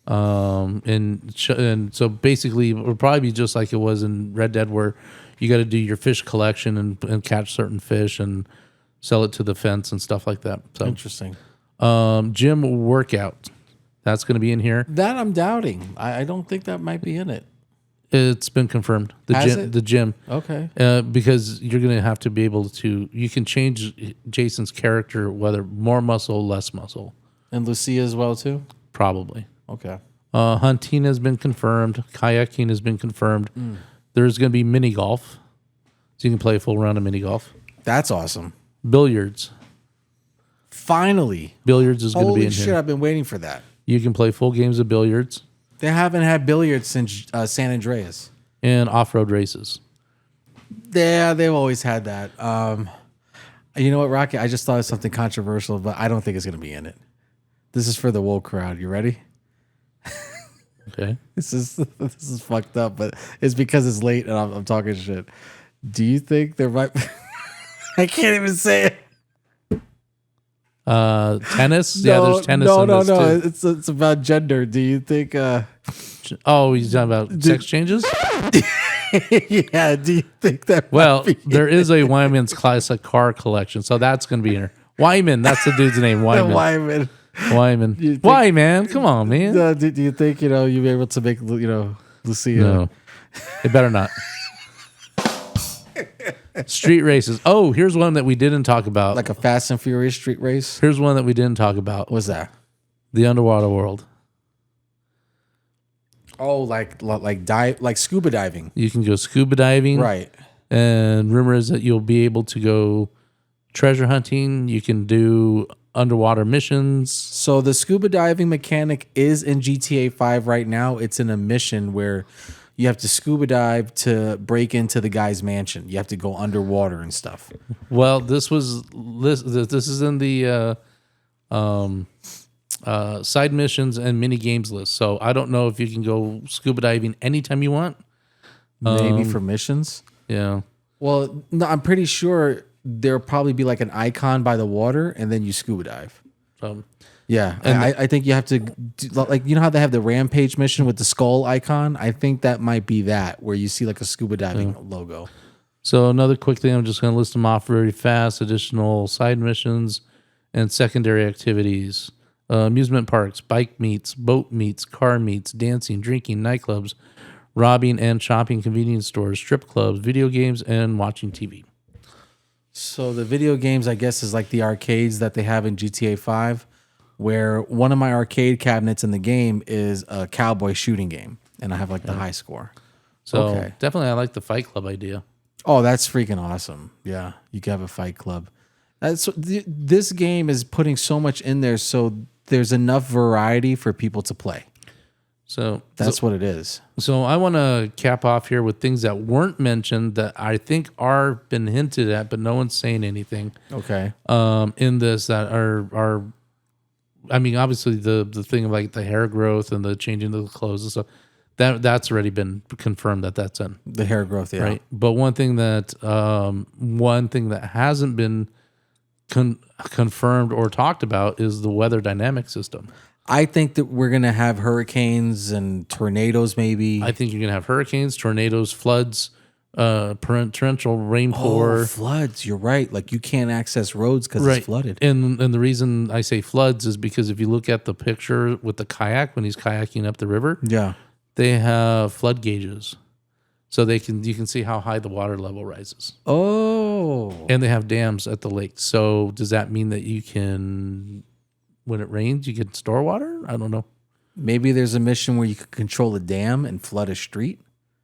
And so basically, it would probably be just like it was in Red Dead, where you got to do your fish collection and catch certain fish and sell it to the fence and stuff like that. So Interesting. Gym workout, that's going to be in here. That I'm doubting. I don't think that might be in it. It's been confirmed. The gym. Okay. Because you're going to have to be able to. You can change Jason's character, whether more muscle, less muscle. And Lucia as well too. Probably. Okay. Hunting has been confirmed. Kayaking has been confirmed. There's going to be mini golf, so you can play a full round of mini golf. That's awesome. Billiards. Finally. Billiards is going to be in Holy shit, here. I've been waiting for that. You can play full games of billiards They haven't had billiards since San Andreas. and off-road races. Yeah, they've always had that. You know what, Rocky? I just thought of something controversial, but I don't think it's going to be in it. This is for the woke crowd. You ready? Okay. This is fucked up, but it's because it's late and I'm talking shit. Do you think there might? I can't even say it. Tennis? Yeah, there's tennis. No, in no, this no. too. It's about gender. Do you think? Oh, he's talking about sex changes? Yeah. Do you think that? Well, might be there is a Wyman's classic car collection, so that's going to be in here. Wyman, that's the dude's name. the Wyman. Wyman? Wyman. think- Wyman, come on, man. Do you think you'll be able to make Lucia? No, it better not. Street races. Oh, here's one that we didn't talk about. Like a Fast and Furious street race? Here's one that we didn't talk about. What's that? The underwater world. Oh, like dive, like scuba diving. You can go scuba diving. Right. And rumor is that you'll be able to go treasure hunting. You can do underwater missions. So the scuba diving mechanic is in GTA 5 right now. It's in a mission where you have to scuba dive to break into the guy's mansion. You have to go underwater and stuff. Well, this is in the side missions and mini games list. So I don't know if you can go scuba diving anytime you want. Maybe for missions. Yeah. Well, no, I'm pretty sure there'll probably be like an icon by the water and then you scuba dive. Yeah, and I think you have to do, like, you know how they have the Rampage mission with the skull icon? I think that might be that, where you see like a scuba diving logo. So another quick thing, I'm just going to list them off very fast. Additional side missions and secondary activities. Amusement parks, bike meets, boat meets, car meets, dancing, drinking, nightclubs, robbing and shopping, convenience stores, strip clubs, video games, and watching TV. So the video games, I guess, is like the arcades that they have in GTA 5, where one of my arcade cabinets in the game is a cowboy shooting game, and I have like the high score. So definitely I like the Fight Club idea. Oh, that's freaking awesome. Yeah, you can have a fight club. This game is putting so much in there, so there's enough variety for people to play. So that's what it is. So I want to cap off here with things that weren't mentioned that I think are been hinted at, but no one's saying anything. Okay. In this that are I mean, obviously the thing of like the hair growth and the changing of the clothes and stuff, that's already been confirmed that's in. The hair growth, yeah. Right. But one thing that hasn't been confirmed or talked about is the weather dynamic system. I think that we're going to have hurricanes and tornadoes maybe. I think you're going to have hurricanes, tornadoes, floods, torrential rainpour. Oh, floods. You're right. Like you can't access roads because it's flooded. And the reason I say floods is because if you look at the picture with the kayak when he's kayaking up the river, yeah, they have flood gauges. So you can see how high the water level rises. Oh. And they have dams at the lake. So does that mean that you can, when it rains, you can store water? I don't know. Maybe there's a mission where you could control a dam and flood a street.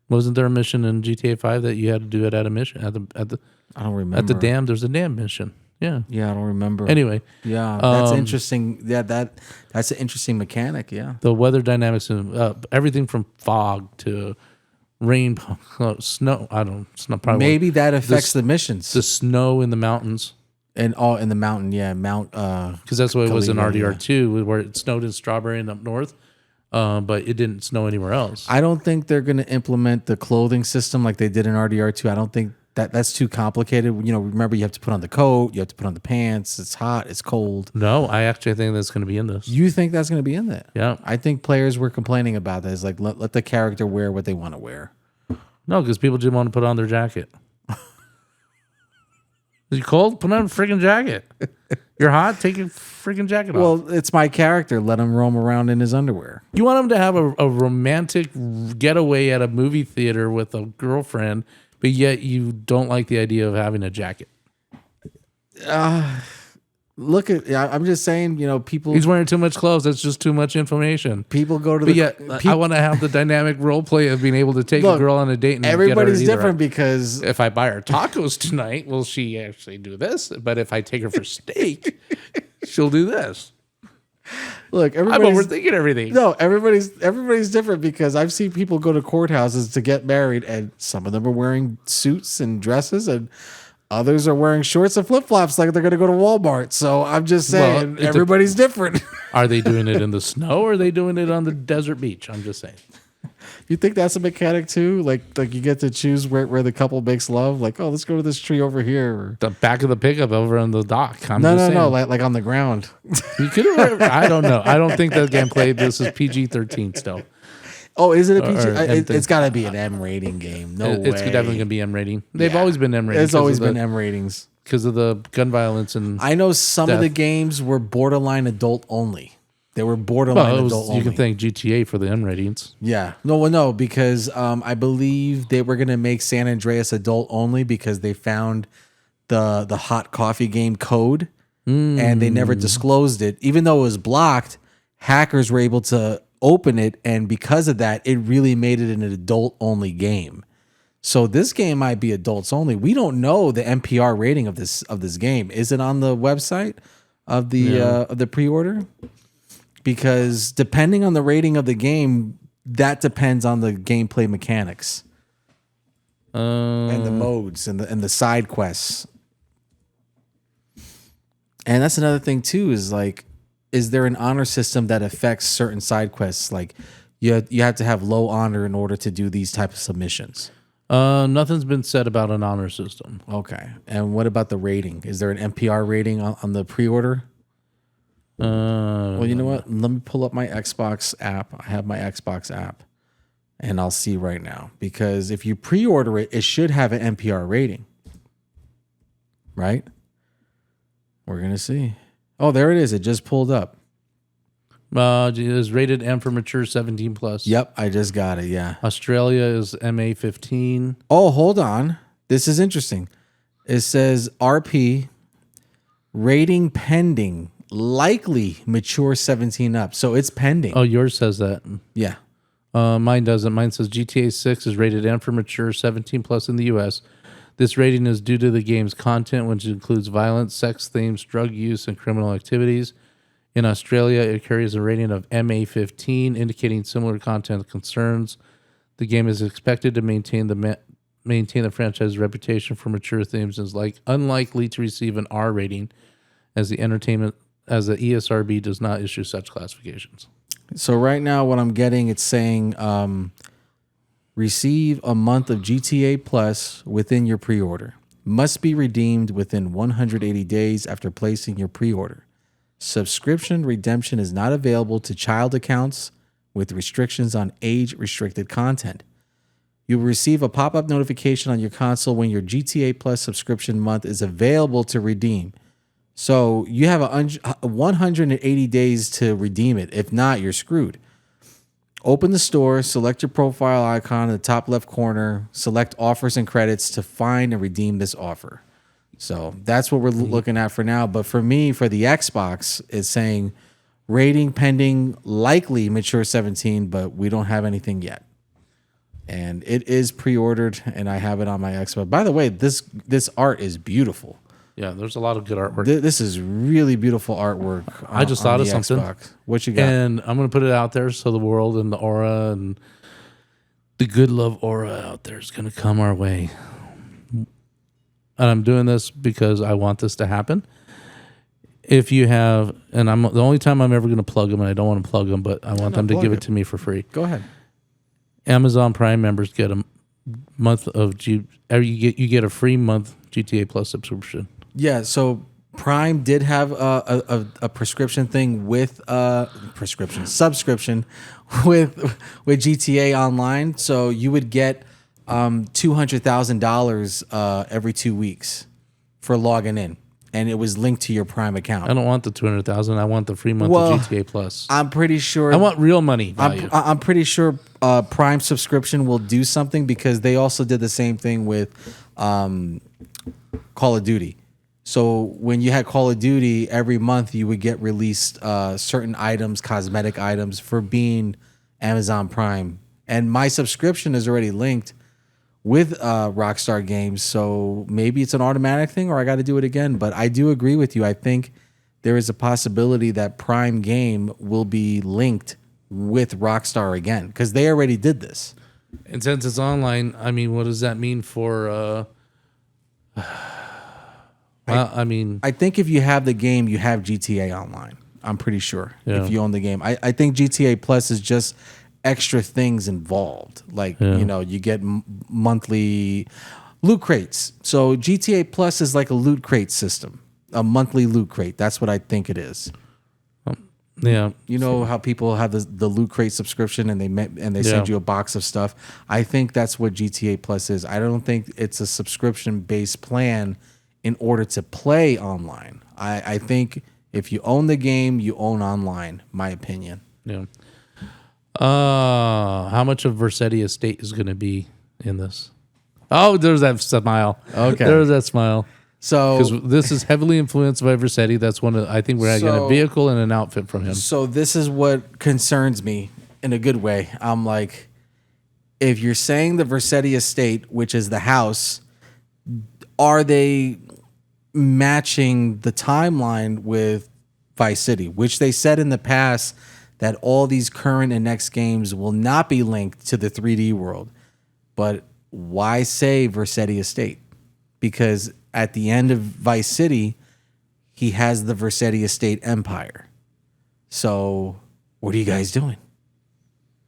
Wasn't there a mission in GTA 5 that you had to do it at a mission I don't remember. at the dam? There's a dam mission. Yeah. Yeah, I don't remember. Anyway, Yeah, that's interesting. Yeah, that's an interesting mechanic. Yeah. the weather dynamics and everything from fog to rain, snow. I don't. It's not probably Maybe that affects the missions. the snow in the mountains. And all in the mountain, yeah, Because that's what it was in Caligula, RDR2, where it snowed in Strawberry and up north, but it didn't snow anywhere else. I don't think they're going to implement the clothing system like they did in RDR2. I don't think that's too complicated. You know, remember you have to put on the coat, you have to put on the pants. It's hot, it's cold. No, I actually think that's going to be in this. You think that's going to be in there? Yeah. I think players were complaining about that. It's like let the character wear what they want to wear. No, because people just want to put on their jacket. Is you cold? Put on a freaking jacket. You're hot? Take your freaking jacket off. Well, it's my character. Let him roam around in his underwear. You want him to have a romantic getaway at a movie theater with a girlfriend, but yet you don't like the idea of having a jacket. Look at. I'm just saying. You know, people. He's wearing too much clothes. That's just too much information. People go to But the. yet, I want to have the dynamic role play of being able to take a girl on a date. And Everybody's get her different because if I buy her tacos tonight, will she actually do this? But if I take her for steak, she'll do this. look, I'm everybody's overthinking everything. no. Everybody's different because I've seen people go to courthouses to get married, and some of them are wearing suits and dresses, and others are wearing shorts and flip flops like they're going to go to Walmart. So I'm just saying, everybody's different. Are they doing it in the snow or are they doing it on the desert beach? I'm just saying. You think that's a mechanic too? Like you get to choose where the couple makes love. Like, oh, let's go to this tree over here. Or, The back of the pickup over on the dock. no, like on the ground. You could. I don't know. I don't think that gameplay. This is PG-13 still. Oh, is it a PG? Or It's got to be an M rating game. No way. It's definitely gonna be M rating. They've always been M rating. It's always been M ratings. because of the gun violence and. I know some of the games were borderline adult only. They were borderline adult only. You can thank GTA for the M ratings. Yeah. No, because I believe they were going to make San Andreas adult only because they found the hot coffee game code and they never disclosed it. Even though it was blocked, hackers were able to open it, and because of that, it really made it an adult only game. So this game might be adults only. We don't know the NPR rating of this game. Is it on the website of the pre-order? Because depending on the rating of the game, that depends on the gameplay mechanics and the modes and the side quests. And that's another thing too. Is like, is there an honor system that affects certain side quests? Like, you have to have low honor in order to do these type of submissions. Nothing's been said about an honor system. Okay. And what about the rating? Is there an NPR rating on the pre-order? Well, you know what? Let me pull up my Xbox app. I have my Xbox app, and I'll see right now. Because if you pre-order it, it should have an NPR rating, right? We're gonna see. Oh, there it is. It just pulled up. It is rated M for mature 17 plus. Yep, I just got it. Yeah. Australia is MA 15. Oh, hold on. This is interesting. It says RP rating pending. Likely mature 17 up. So it's pending. Oh, yours says that. Yeah. Mine doesn't. Mine says GTA 6 is rated M for mature 17 plus in the US. This rating is due to the game's content, which includes violence, sex themes, drug use, and criminal activities. In Australia, it carries a rating of MA 15, indicating similar content concerns. The game is expected to maintain the franchise's reputation for mature themes and is unlikely to receive an R rating, as the ESRB does not issue such classifications. So right now what I'm getting, it's saying receive a month of GTA Plus within your pre-order. Must be redeemed within 180 days after placing your pre-order. Subscription redemption is not available to child accounts with restrictions on age-restricted content. You will receive a pop-up notification on your console when your GTA Plus subscription month is available to redeem. So you have 180 days to redeem it. If not, you're screwed. Open the store, select your profile icon in the top left corner, select offers and credits to find and redeem this offer. So that's what we're looking at for now. But for me, for the Xbox, it's saying Rating pending, likely mature 17, but we don't have anything yet. And it is pre-ordered, and I have it on my Xbox. By the way, this art is beautiful. Yeah, there's a lot of good artwork. This is really beautiful artwork. I just thought of something. Xbox. What you got? And I'm going to put it out there so the world and the aura and the good love aura out there is going to come our way. And I'm doing this because I want this to happen. If you have, and I'm the only time I'm ever going to plug them, and I don't want to plug them, but I want them to give it to me for free. Go ahead. Amazon Prime members get a month of you get a free month GTA Plus subscription. Yeah, so Prime did have a prescription thing with subscription with GTA Online. So you would get $200,000 every 2 weeks for logging in, and it was linked to your Prime account. I don't want the 200,000. I want the free month of GTA Plus. I'm pretty sure. I want real money value. I'm pretty sure Prime subscription will do something, because they also did the same thing with Call of Duty. So when you had Call of Duty, every month you would get released certain items, cosmetic items, for being Amazon Prime. And my subscription is already linked with Rockstar Games, so maybe it's an automatic thing, or I got to do it again. But I do agree with you. I think there is a possibility that Prime Game will be linked with Rockstar again, because they already did this. And since it's online, I mean, what does that mean for... I think if you have the game, you have GTA Online. I'm pretty sure if you own the game. I think GTA Plus is just extra things involved. Like, you get monthly loot crates. So GTA Plus is like a loot crate system, a monthly loot crate. That's what I think it is. Yeah. You know how people have the loot crate subscription, and they send you a box of stuff? I think that's what GTA Plus is. I don't think it's a subscription-based plan in order to play online. I think if you own the game, you own online, my opinion. Yeah. How much of Versetti Estate is going to be in this? Oh, there's that smile. Okay. There's that smile. So, because this is heavily influenced by Versetti. That's one of, I think we're getting a vehicle and an outfit from him. So this is what concerns me in a good way. I'm like, if you're saying the Versetti Estate, which is the house, are they matching the timeline with Vice City, which they said in the past that all these current and next games will not be linked to the 3D world? But why say Versetti Estate? Because at the end of Vice City, he has the Versetti Estate Empire. So what are you guys doing?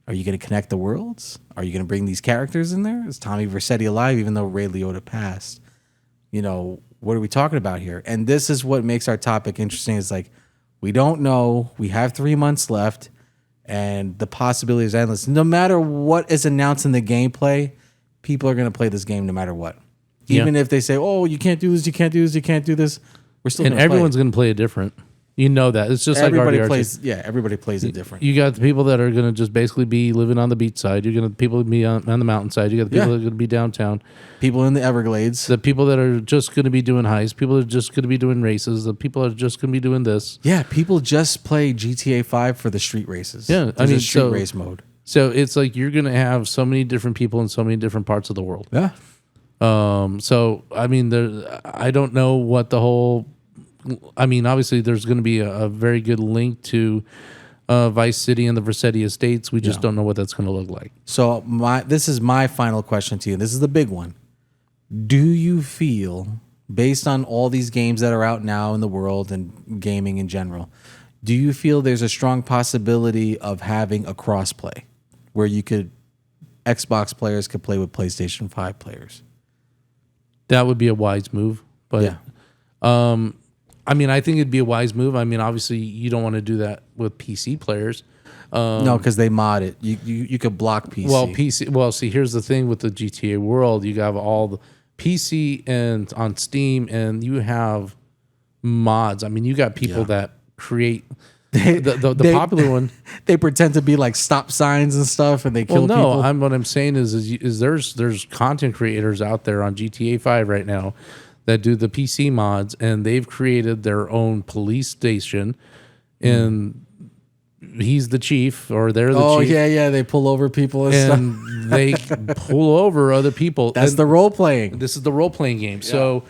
Are you going to connect the worlds? Are you going to bring these characters in there? Is Tommy Versetti alive, even though Ray Liotta passed? What are we talking about here? And this is what makes our topic interesting. Is like, we don't know. We have 3 months left, and the possibility is endless. No matter what is announced in the gameplay, people are going to play this game no matter what. Even if they say, "Oh, you can't do this, you can't do this, you can't do this," we're still. And everyone's going to play it different. You know that. It's just everybody like RDR2. plays. Yeah, everybody plays it different. You got the people that are going to just basically be living on the beach side. You're going to people be on the mountainside. You got the people that are going to be downtown. People in the Everglades. The people that are just going to be doing heists. People that are just going to be doing races. The people that are just going to be doing this. Yeah, people just play GTA 5 for the street races. Yeah, There's a street race mode. So it's like you're going to have so many different people in so many different parts of the world. Yeah. So I mean, I don't know what the whole. I mean, obviously, there's going to be a very good link to Vice City and the Versetti Estates. We just don't know what that's going to look like. So this is my final question to you. This is the big one. Do you feel, based on all these games that are out now in the world and gaming in general, do you feel there's a strong possibility of having a crossplay where Xbox players could play with PlayStation 5 players? That would be a wise move, but I mean, I think it'd be a wise move. I mean, obviously, you don't want to do that with PC players. No, because they mod it. You could block PC. Well, PC. Well, see, here's the thing with the GTA world: you have all the PC and on Steam, and you have mods. I mean, you got people that create the popular one. They pretend to be like stop signs and stuff, and they kill people. What I'm saying is there's content creators out there on GTA 5 right now that do the PC mods, and they've created their own police station, and he's the chief, or they're the Oh chief, yeah, they pull over people and stuff. and they pull over other people. That's And the role playing. this is the role playing game. So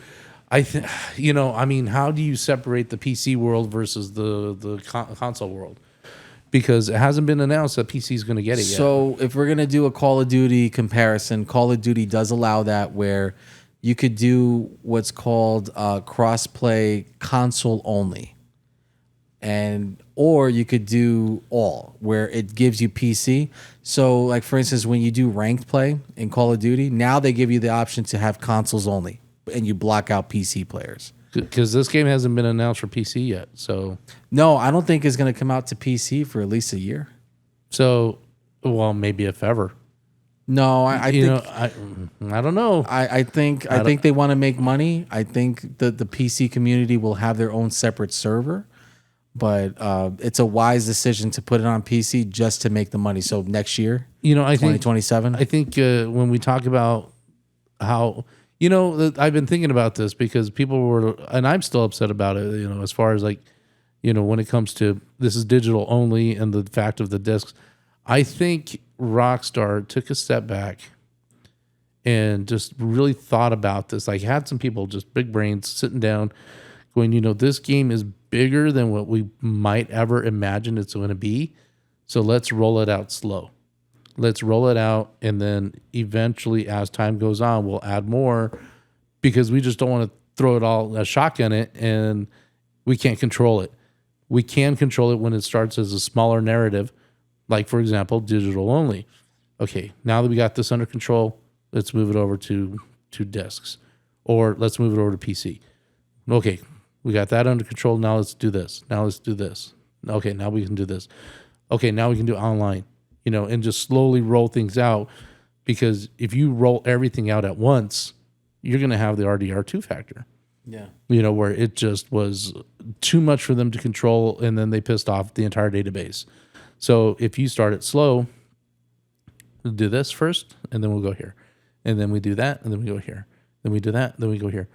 I think, I mean, how do you separate the PC world versus the console world? Because it hasn't been announced that PC is going to get it yet. So if we're gonna do a Call of Duty comparison, Call of Duty does allow that where you could do what's called cross-play console only, or you could do all where it gives you PC. So like for instance, when you do ranked play in Call of Duty, now they give you the option to have consoles only, and you block out PC players. Because this game hasn't been announced for PC yet. So No, I don't think it's gonna come out to PC for at least a year. well, maybe if ever. No, I think I don't know. I think they want to make money. I think that the PC community will have their own separate server, but it's a wise decision to put it on PC just to make the money. So next year, I think 2027. I think when we talk about how I've been thinking about this because people were, and I'm still upset about it. As far as like, when it comes to this is digital only and the fact of the discs, I think Rockstar took a step back and just really thought about this. Like had some people, just big brains, sitting down, going, this game is bigger than what we might ever imagine it's going to be. So let's roll it out slow. Let's roll it out, and then eventually, as time goes on, we'll add more because we just don't want to throw it all a shotgun it, and we can't control it. We can control it when it starts as a smaller narrative, like for example, digital only. Okay, now that we got this under control, let's move it over to discs, or let's move it over to PC. Okay, we got that under control. Now let's do this. Now let's do this. Okay, now we can do this. Okay, now we can do online. And just slowly roll things out, because if you roll everything out at once, you're going to have the RDR2 factor. Yeah. Where it just was too much for them to control, and then they pissed off the entire database. So if you start it slow, we'll do this first, and then we'll go here. And then we do that, and then we go here. Then we do that, then we go here.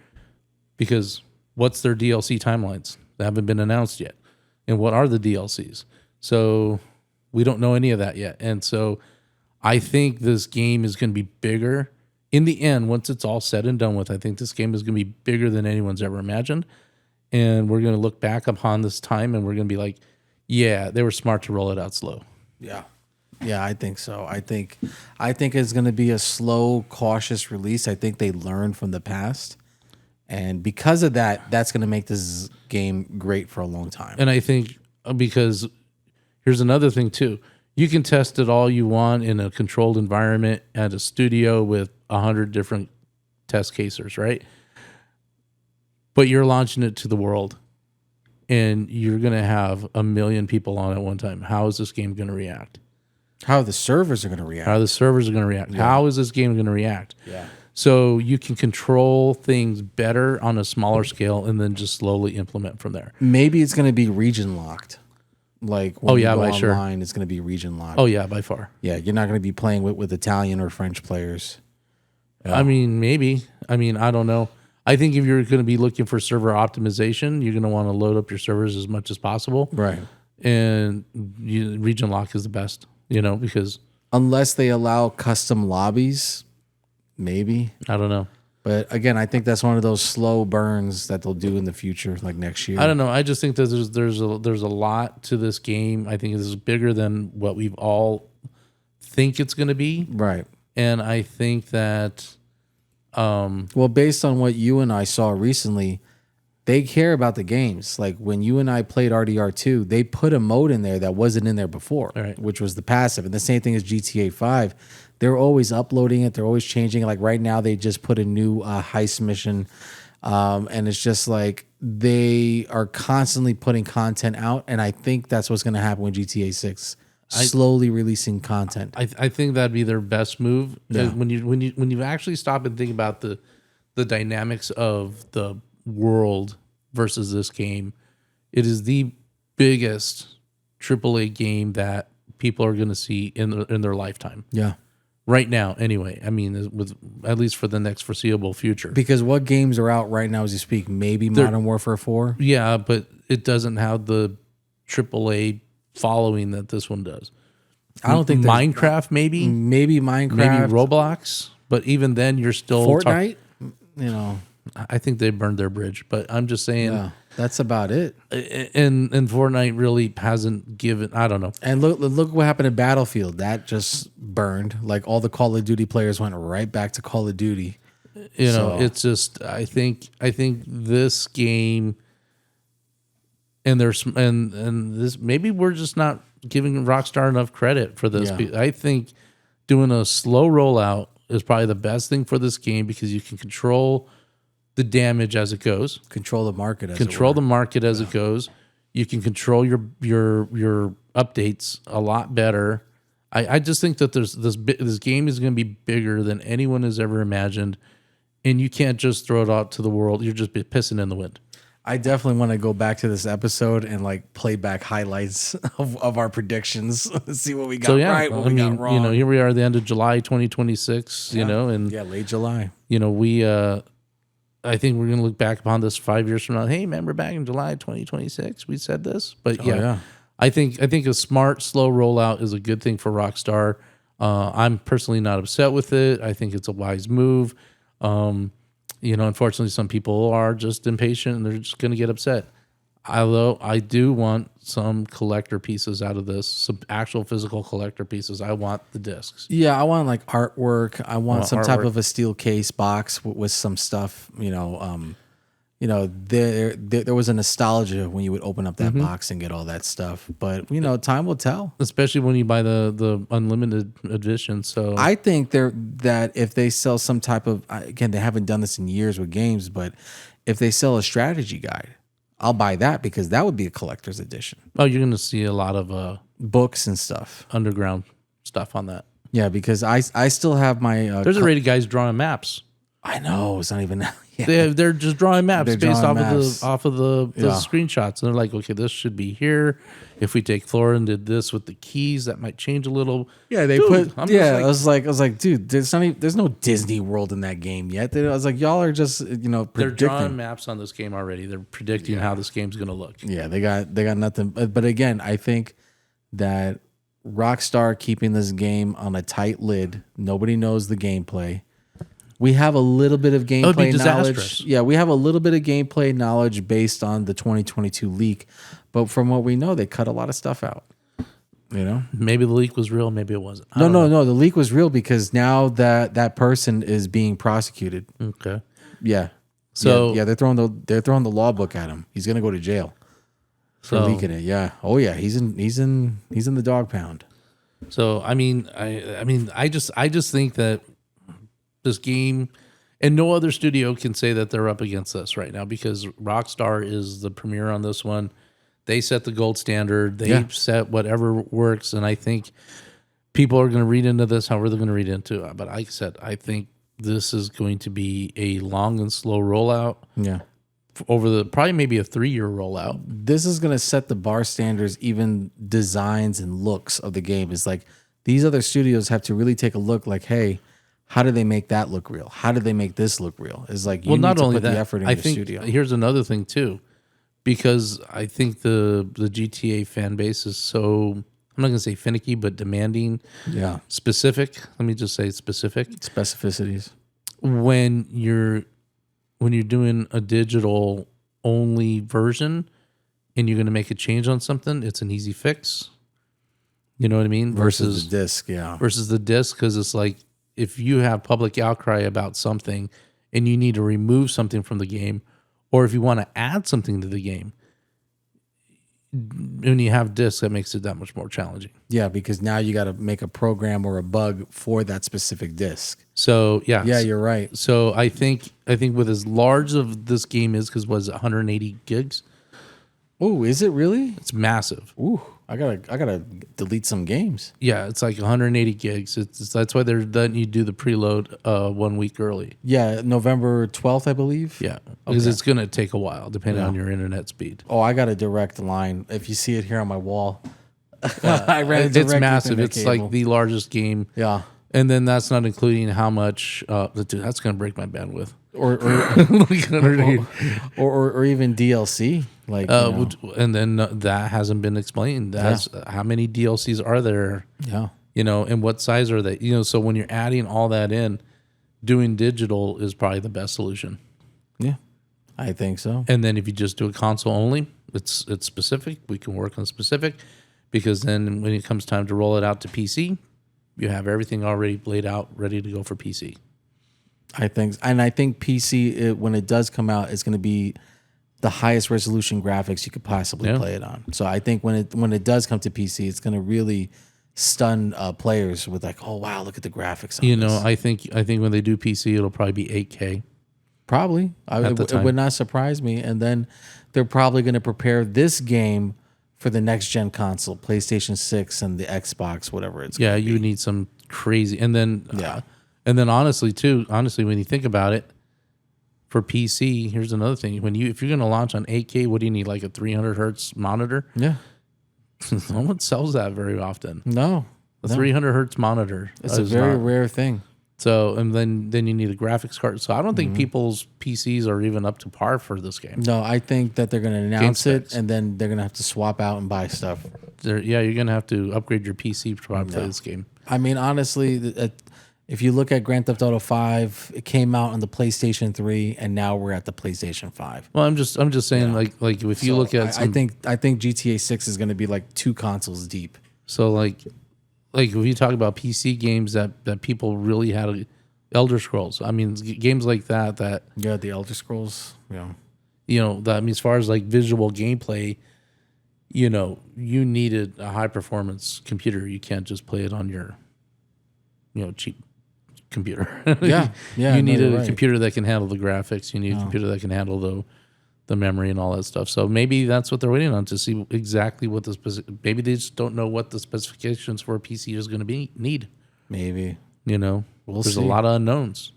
Because what's their DLC timelines? They haven't been announced yet. And what are the DLCs? So we don't know any of that yet. And so I think this game is going to be bigger. In the end, once it's all said and done with, I think this game is going to be bigger than anyone's ever imagined. And we're going to look back upon this time, and we're going to be like, yeah, they were smart to roll it out slow. Yeah. Yeah, I think so. I think it's going to be a slow, cautious release. I think they learned from the past. And because of that, that's going to make this game great for a long time. And I think because here's another thing too. You can test it all you want in a controlled environment at a studio with 100 different test cases, right? But you're launching it to the world, and you're going to have 1 million people on at one time. How is this game going to react? How the servers are going to react. How the servers are going to react. Yeah. How is this game going to react? Yeah. So you can control things better on a smaller scale and then just slowly implement from there. Maybe it's going to be region locked. Like when you go by online, sure. It's going to be region locked. Oh yeah, by far. Yeah, you're not going to be playing with Italian or French players. Yeah. I mean, maybe. I mean, I don't know. I think if you're going to be looking for server optimization, you're going to want to load up your servers as much as possible. Right. And region lock is the best, because unless they allow custom lobbies, maybe. I don't know. But again, I think that's one of those slow burns that they'll do in the future, like next year. I don't know. I just think that there's a lot to this game. I think this is bigger than what we've all think it's going to be. Right. And I think that, well, based on what you and I saw recently, they care about the games. Like when you and I played RDR2, they put a mode in there that wasn't in there before, right, which was the passive. And the same thing as GTA 5. They're always uploading it. They're always changing it. Like right now, they just put a new heist mission. And it's just like they are constantly putting content out. And I think that's what's going to happen with GTA 6. Slowly releasing content. I think that'd be their best move. Yeah. When you actually stop and think about the dynamics of the world versus this game, it is the biggest AAA game that people are going to see in their lifetime. Yeah. Right now, anyway. I mean, with at least for the next foreseeable future. Because what games are out right now as you speak? Maybe Modern Warfare 4? Yeah, but it doesn't have the AAA following that this one does. I don't think Minecraft, maybe Minecraft, Roblox, but even then, you're still Fortnite. You know, I think they burned their bridge, but I'm just saying. yeah, that's about it. And Fortnite really hasn't given. I don't know. And look what happened at Battlefield. That just burned. Like all the Call of Duty players went right back to Call of Duty. You know, it's just I think this game and this maybe we're just not giving Rockstar enough credit for this. Yeah. I think doing a slow rollout is probably the best thing for this game because you can control the damage as it goes. Control the market. Control the market as it goes. You can control your updates a lot better. I just think that this game is going to be bigger than anyone has ever imagined, and you can't just throw it out to the world. You're just pissing in the wind. I definitely want to go back to this episode and like play back highlights of our predictions, see what we got right, what we got wrong. You know, here we are at the end of July 2026. You know, and late July. You know, we I think we're going to look back upon this 5 years from now. Hey, remember back in July 2026 we said this, but I think a smart, slow rollout is a good thing for Rockstar. I'm personally not upset with it. I think it's a wise move. You know, unfortunately, some people are just impatient and they're just going to get upset. Although I do want some collector pieces out of this, some actual physical collector pieces. I want the discs. Yeah, I want like artwork. I want some type of a steel case box with some stuff. You know, there was a nostalgia when you would open up that box and get all that stuff. But you know, time will tell. Especially when you buy the unlimited edition. So I think that if they sell some type of, again, they haven't done this in years with games, but if they sell a strategy guide, I'll buy that because that would be a collector's edition. Oh, you're going to see a lot of books and stuff, underground stuff on that. Yeah, because I still have my. There's already guys drawing maps. I know it's not even. Yeah. They're just drawing maps based off of the Yeah. screenshots, and they're like, okay, this should be here. If we take Flora and did this with the keys, that might change a little. Yeah, they Dude, put. Yeah, I was like, dude, there's no Disney World in that game yet. I was like, y'all are just They're predicting. drawing maps on this game already. They're predicting how this game's going to look. Yeah, they got nothing. But again, I think that Rockstar keeping this game on a tight lid. Nobody knows the gameplay. We have a little bit of gameplay knowledge. Yeah, we have a little bit of gameplay knowledge based on the 2022 leak. But from what we know, they cut a lot of stuff out. You know? Maybe the leak was real, maybe it wasn't. No. The leak was real because now that person is being prosecuted. Okay. Yeah. So they're throwing the law book at him. He's gonna go to jail for leaking it. Yeah. Oh yeah. He's in the dog pound. So I just think that this game, and no other studio can say that they're up against this right now because Rockstar is the premier on this one. They set the gold standard. They set whatever works, and I think people are going to read into this however they're going to read into it. But like I said, I think this is going to be a long and slow rollout. Yeah. Over probably maybe a 3-year rollout. This is going to set the bar standards, even designs and looks of the game. Is like these other studios have to really take a look like, hey, how do they make that look real? How do they make this look real? It's like you need to put the effort in your studio. Here's another thing too, because I think the GTA fan base is so, I'm not going to say finicky, but demanding. Yeah. Specific. Let me just say specific. Specificities. Versus the disc, yeah. Versus the disc, because it's like if you have public outcry about something and you need to remove something from the game, or if you want to add something to the game, when you have discs, that makes it that much more challenging. Yeah, because now you got to make a program or a bug for that specific disc. So yeah, you're right. So I think with as large of this game is, because was 180 gigs. Oh, is it really? It's massive. Ooh, I gotta delete some games. Yeah, it's like 180 gigs. That's why they're letting you do the preload 1 week early. Yeah, November 12th, I believe. Yeah, because it's gonna take a while depending on your internet speed. Oh, I got a direct line. If you see it here on my wall, I ran it it's massive. It's like the largest game. Yeah, and then that's not including how much. Dude, that's gonna break my bandwidth. or Like 180. or even DLC. Like, And then that hasn't been explained. That's how many DLCs are there? yeah. And what size are they? So when you're adding all that in, doing digital is probably the best solution. Yeah, I think so. And then if you just do a console only, it's specific. We can work on specific, because then when it comes time to roll it out to PC, you have everything already laid out, ready to go for PC. I think PC, when it does come out, it's going to be the highest resolution graphics you could possibly play it on. So I think when it does come to PC, it's going to really stun players with like, oh wow, look at the graphics on this. I think when they do PC, it'll probably be 8K. Probably. It would not surprise me. And then they're probably going to prepare this game for the next gen console, PlayStation 6 and the Xbox, whatever it's Yeah, you need some crazy. And then honestly, when you think about it, for PC, here's another thing. If you're going to launch on 8K, what do you need? Like a 300 hertz monitor? Yeah. No one sells that very often. No. 300 hertz monitor. It's a very rare thing. So, and then you need a graphics card. So I don't think people's PCs are even up to par for this game. No, I think that they're going to announce it, and then they're going to have to swap out and buy stuff. You're going to have to upgrade your PC to play this game. I mean, honestly, if you look at Grand Theft Auto 5, it came out on the PlayStation 3, and now we're at the PlayStation 5. Well, I'm just saying, like if you look at, I think GTA 6 is going to be like 2 consoles deep. So like if you talk about PC games that people really had, Elder Scrolls. I mean, games like that. Yeah, the Elder Scrolls. Yeah. I mean, as far as like visual gameplay, you needed a high performance computer. You can't just play it on your, cheap computer. Yeah. You needed a computer that can handle the graphics. You need a computer that can handle the memory and all that stuff. So maybe that's what they're waiting on, to see exactly what maybe they just don't know what the specifications for a PC is going to need. Maybe. There's a lot of unknowns.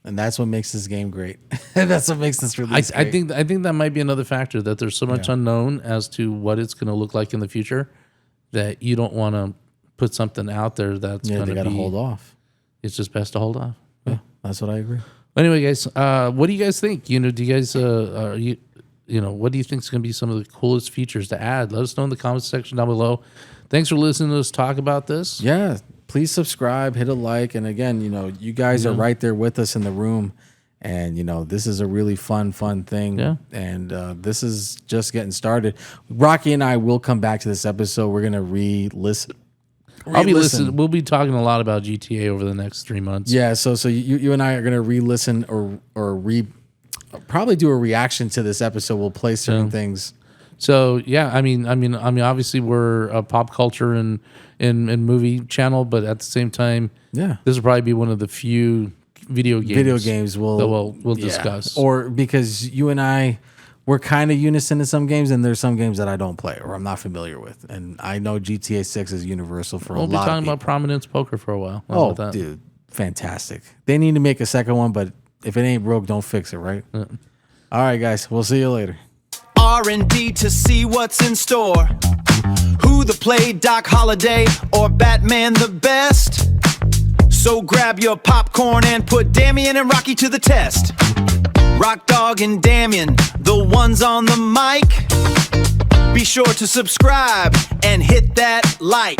And that's what makes this game great. That's what makes this release great. I think that might be another factor, that there's so much unknown as to what it's going to look like in the future, that you don't want to put something out there that's going to be... they got to hold off. It's just best to hold off. Yeah, that's what I agree. Anyway, guys, what do you guys think? Do you guys, what do you think is going to be some of the coolest features to add? Let us know in the comments section down below. Thanks for listening to us talk about this. Yeah, please subscribe, hit a like. And again, you guys are right there with us in the room. And, this is a really fun thing. Yeah. And this is just getting started. Rocky and I will come back to this episode. We're going to re-listen. I'll be listening. We'll be talking a lot about GTA over the next 3 months. Yeah, so you and I are going to re-listen or probably do a reaction to this episode. We'll play certain things. So yeah, I mean, obviously we're a pop culture and movie channel, but at the same time, this will probably be one of the few video games we'll discuss. Or because you and I, we're kind of unison in some games, and there's some games that I don't play or I'm not familiar with. And I know GTA 6 is universal for a lot of people. We'll be talking about Prominence Poker for a while. Oh, dude, fantastic. They need to make a second one, but if it ain't broke, don't fix it, right? All right, guys, we'll see you later. R&B to see what's in store. Who the play, Doc Holliday or Batman the best? So grab your popcorn and put Damien and Rocky to the test. Rock Dog and Damien, the ones on the mic. Be sure to subscribe and hit that like.